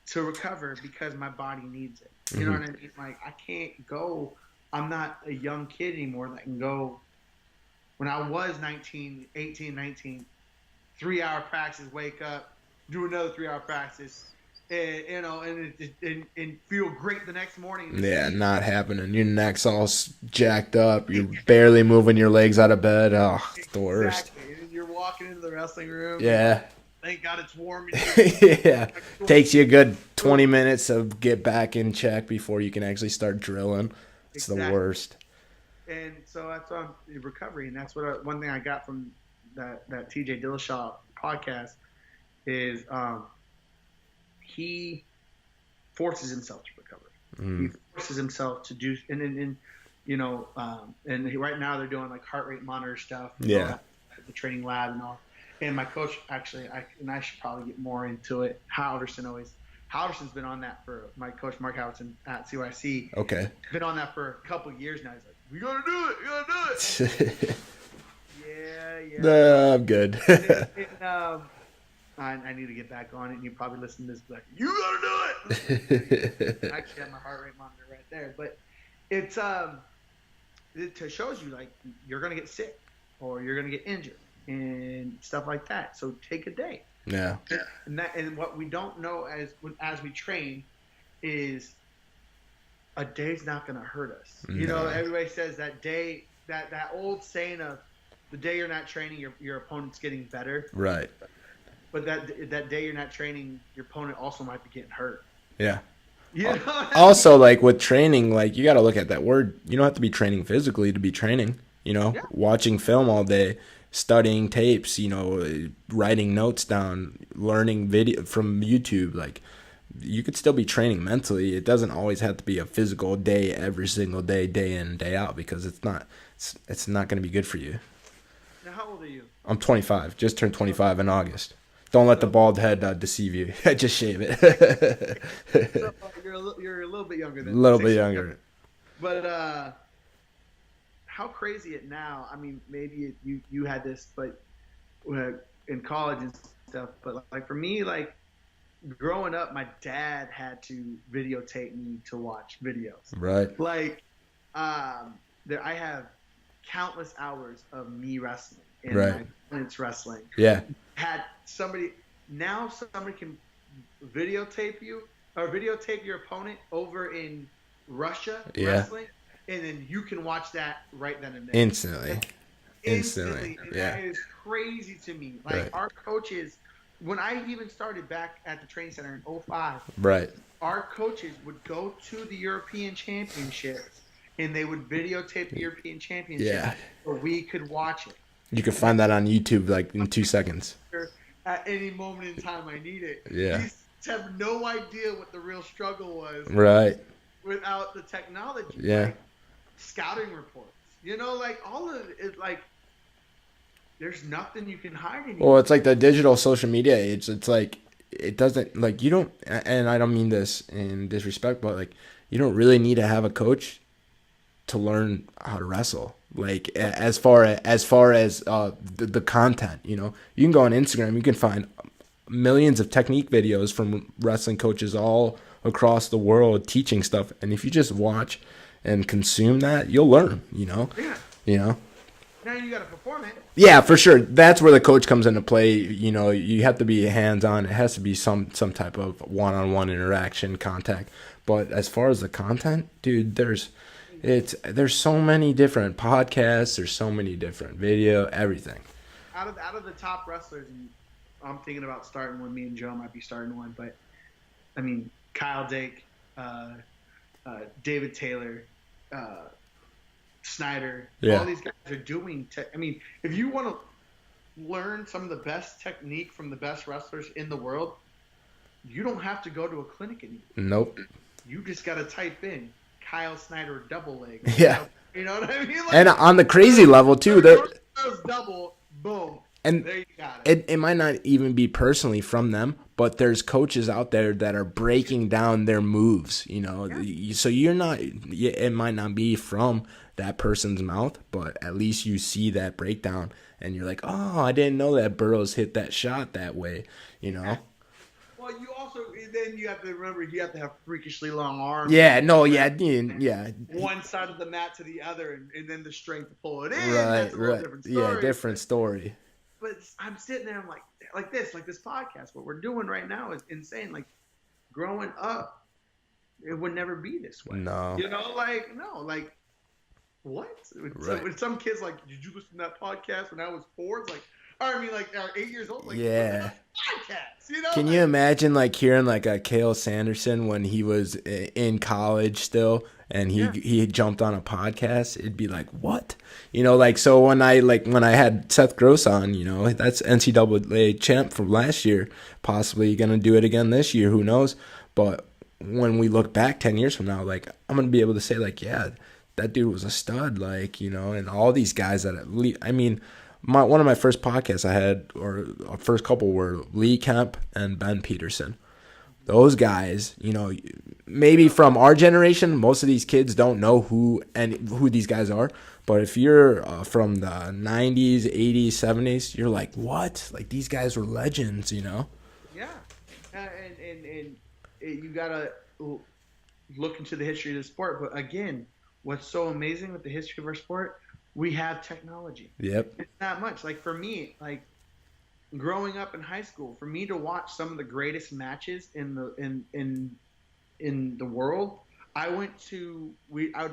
to recover because my body needs it. You know what I mean? I can't go. I'm not a young kid anymore that can go. When I was 18, 19, 3-hour practice, wake up, do another 3-hour practice, and feel great the next morning. Yeah, not happening. Your neck's all jacked up. You're barely moving your legs out of bed. Oh, it's the worst. And you're walking into the wrestling room. Yeah. Thank God it's warm. Yeah. Takes you a good 20 minutes to get back in check before you can actually start drilling. It's the worst. And so that's on recovery, and that's what one thing I got from that TJ Dillashaw podcast is he forces himself to recover. He forces himself to do, and right now they're doing heart rate monitor stuff. Yeah. At the training lab and all. And my coach actually, I should probably get more into it. Halverson's been on that for my coach Mark Halverson at CYC. Okay. Been on that for a couple of years now. He's like, "We gotta do it. You gotta do it." No, I'm good. I need to get back on it, and you probably listen to this, like, you gotta do it. I actually have my heart rate monitor right there, but it's it shows you like you're gonna get sick or you're gonna get injured and stuff like that. So take a day. Yeah. And what we don't know as we train is a day's not gonna hurt us. No. You know, everybody says that day, that old saying of the day you're not training, your opponent's getting better. Right. But that day you're not training, your opponent also might be getting hurt. Yeah. You know what I mean? Also, like with training, like you got to look at that word. You don't have to be training physically to be training. You know, watching film all day, studying tapes, you know, writing notes down, learning video from YouTube. Like you could still be training mentally. It doesn't always have to be a physical day every single day, day in, day out, because it's not going to be good for you. Now, how old are you? I'm 25. Just turned 25 in August. Don't let the bald head deceive you. Just shave it. So you're a little bit younger than me. A little bit younger. But how crazy it now? I mean, maybe you had this, but in college and stuff. But like for me, like growing up, my dad had to videotape me to watch videos. Right. Like I have countless hours of me wrestling and right. my opponents wrestling. Yeah. Had somebody can videotape you or videotape your opponent over in Russia wrestling, and then you can watch that right then and there. Instantly. And yeah. that is crazy to me. Like our coaches, when I even started back at the training center in 2005, right. Our coaches would go to the European Championships and they would videotape the European Championship so we could watch it. You can find that on YouTube like in 2 seconds. At any moment in time I need it. Yeah. These have no idea what the real struggle was. Right. Without the technology. Yeah. Like scouting reports. You know, like all of it, like there's nothing you can hide anymore. Well, it's like the digital social media age. It's like it doesn't like you don't, and I don't mean this in disrespect, but like you don't really need to have a coach to learn how to wrestle. Like as far as the content, you know, you can go on Instagram, you can find millions of technique videos from wrestling coaches all across the world teaching stuff, and if you just watch and consume that, you'll learn. You know, you know. Now you got to perform it. Yeah, for sure. That's where the coach comes into play. You know, you have to be hands-on. It has to be some type of one-on-one interaction, contact. But as far as the content, dude, there's so many different podcasts. There's so many different video, everything. Out of the top wrestlers, and I'm thinking about starting one. Me and Joe might be starting one, but I mean, Kyle Dake, David Taylor, Snyder, all these guys are doing. I mean, if you want to learn some of the best technique from the best wrestlers in the world, you don't have to go to a clinic anymore. Nope. You just got to type in Kyle Snyder double leg. Yeah. You know what I mean? Like, and on the crazy level too, double, boom. And there you got it. It might not even be personally from them, but there's coaches out there that are breaking down their moves, you know. Yeah. So it might not be from that person's mouth, but at least you see that breakdown and you're like, oh, I didn't know that Burroughs hit that shot that way, you know. Well, you also then you have to remember you have to have freakishly long arms. Yeah, no, yeah. One side of the mat to the other, and then the strength to pull it in. Right, that's a right. Different story. Yeah, different story. But I'm sitting there, I'm like this podcast. What we're doing right now is insane. Like growing up, it would never be this way. No, you know, like what? Right. So, some kids like, did you listen to that podcast when I was 4? It's like, I mean, like 8 years old. Like, yeah. Podcasts, you know. Can you imagine like hearing like a Cale Sanderson when he was in college still? And he jumped on a podcast, it'd be like, what? You know, like, so when I had Seth Gross on, you know, that's NCAA champ from last year, possibly going to do it again this year, who knows? But when we look back 10 years from now, like, I'm going to be able to say, like, yeah, that dude was a stud, like, you know, and all these guys I mean, one of my first podcasts I had, or our first couple, were Lee Kemp and Ben Peterson. Those guys, you know, maybe from our generation, most of these kids don't know who these guys are. But if you're from the 90s, 80s, 70s, you're like, what? Like, these guys were legends, you know? Yeah, and you gotta look into the history of the sport. But again, what's so amazing with the history of our sport, we have technology. Yep. It's not much. Like for me, like growing up in high school, for me to watch some of the greatest matches in the world, I would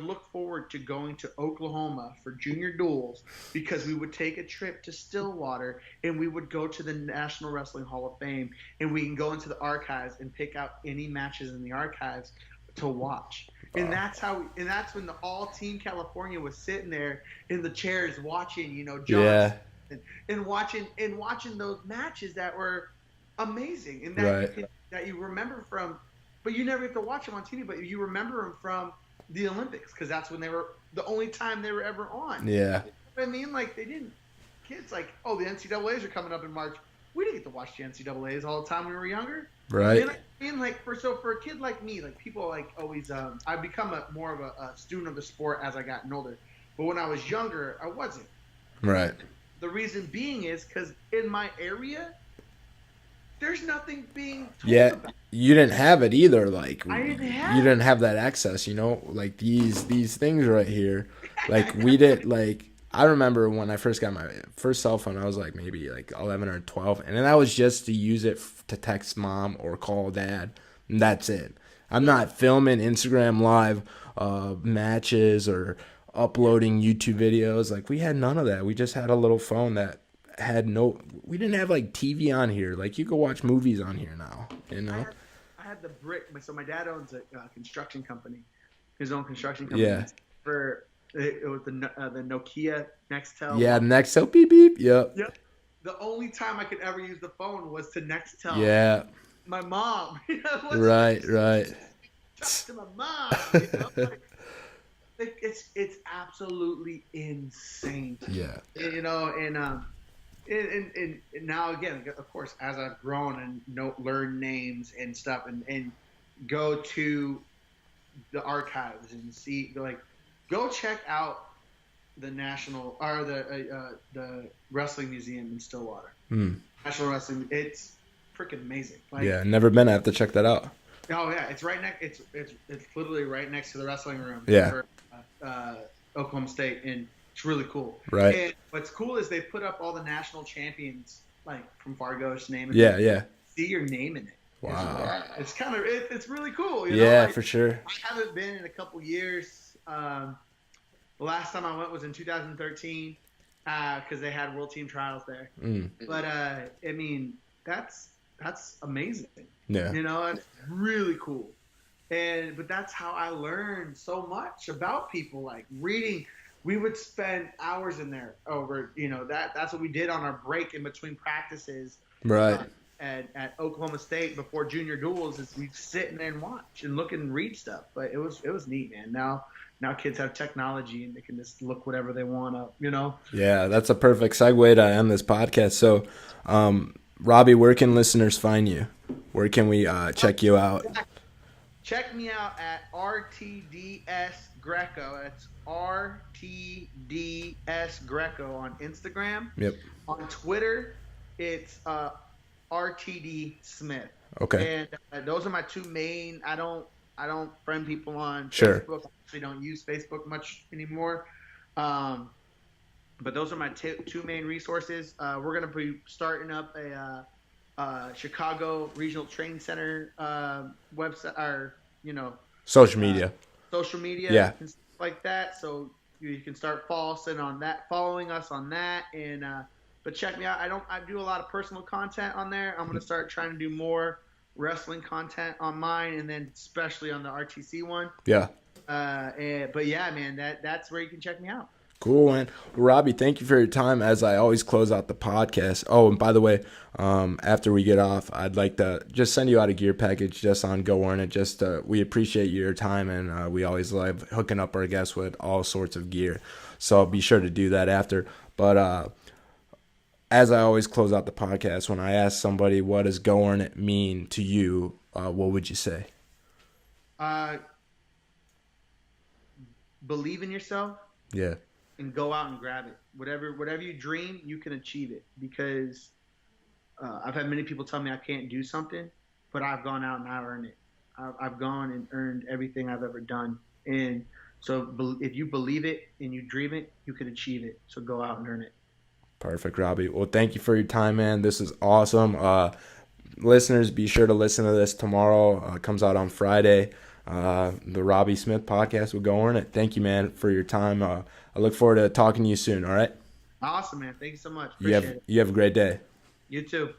look forward to going to Oklahoma for junior duels because we would take a trip to Stillwater and we would go to the National Wrestling Hall of Fame and we can go into the archives and pick out any matches in the archives to watch. And that's when the all team California was sitting there in the chairs watching, John and watching those matches that were amazing and that you remember from. But you never get to watch them on TV, but you remember them from the Olympics because that's when they were the only time they were ever on. Yeah. You know what I mean? Like, kids like, oh, the NCAAs are coming up in March. We didn't get to watch the NCAAs all the time when we were younger. Right. You know what I mean? Like, for a kid like me, like, people like always, I've become more of a student of the sport as I gotten older. But when I was younger, I wasn't. Right. The reason being is because in my area, there's nothing being told about. You didn't have it either. Like, you didn't have that access, like these things right here. Like, we did, like, I remember when I first got my first cell phone, I was like maybe like 11 or 12. And then that was just to use it to text mom or call dad. And that's it. I'm not filming Instagram live matches or uploading YouTube videos. Like, we had none of that. We just had a little phone that we didn't have like TV on here. Like, you could watch movies on here now, I had the brick. So my dad owns a construction company, his own construction company. Yeah. It was the Nokia Nextel. Yeah, Nextel, beep beep. Yep. The only time I could ever use the phone was to Nextel. Yeah. My mom. Right. Talk to my mom. It's absolutely insane. Yeah. And now again, of course, as I've grown and learn names and stuff, and go to the archives and see, like, go check out the national or the wrestling museum in Stillwater. National Wrestling, it's freaking amazing. Like, yeah, never been. I have to check that out. Oh yeah, it's right next. It's literally right next to the wrestling room. Yeah. For, Oklahoma State, and it's really cool. Right. And what's cool is they put up all the national champions, like from Fargo's name. Yeah. See your name in it. Wow. It's kind of it's really cool. Yeah, for sure. I haven't been in a couple years. The last time I went was in 2013 because they had World Team Trials there. But I mean, that's amazing. Yeah. It's really cool. But that's how I learned so much about people. Like, reading, we would spend hours in there over, that's what we did on our break in between practices. Right. At Oklahoma State before junior duels, is we'd sit in there and watch and look and read stuff. But it was neat, man. Now kids have technology and they can just look whatever they want up, Yeah, that's a perfect segue to end this podcast. So, Robby, where can listeners find you? Where can we check you out? Check me out at RTDS Greco. That's RTDS Greco on Instagram. Yep. On Twitter, it's RTD Smith. Okay. And those are my two main. I don't friend people on Sure. Facebook. I actually don't use Facebook much anymore. But those are my two main resources. We're gonna be starting up a Chicago Regional Training Center website, or social media, yeah, and stuff like that. So you can start following us on that, and but check me out. I do a lot of personal content on there. I'm gonna start trying to do more wrestling content on mine, and then especially on the RTC one. Yeah. But yeah, man, that's where you can check me out. Cool, man. Well, Robby, thank you for your time. As I always close out the podcast. Oh, and by the way, after we get off, I'd like to just send you out a gear package just on Go Earn It. Just we appreciate your time, and we always love hooking up our guests with all sorts of gear. So be sure to do that after. But as I always close out the podcast, when I ask somebody what does Go Earn It mean to you, what would you say? Uh, believe in yourself Yeah. and go out and grab it. Whatever you dream, you can achieve it. Because I've had many people tell me I can't do something, but I've gone out and I've earned it. I've gone and earned everything I've ever done. And so if you believe it and you dream it, you can achieve it. So go out and earn it. Perfect, Robby. Well, thank you for your time, man. This is awesome. Listeners, be sure to listen to this tomorrow. Comes out on Friday. The Robby Smith podcast will go on it. Thank you, man, for your time. I look forward to talking to you soon. All right. Awesome, man. Thank you so much. You Appreciate have it. you have a great day. You too.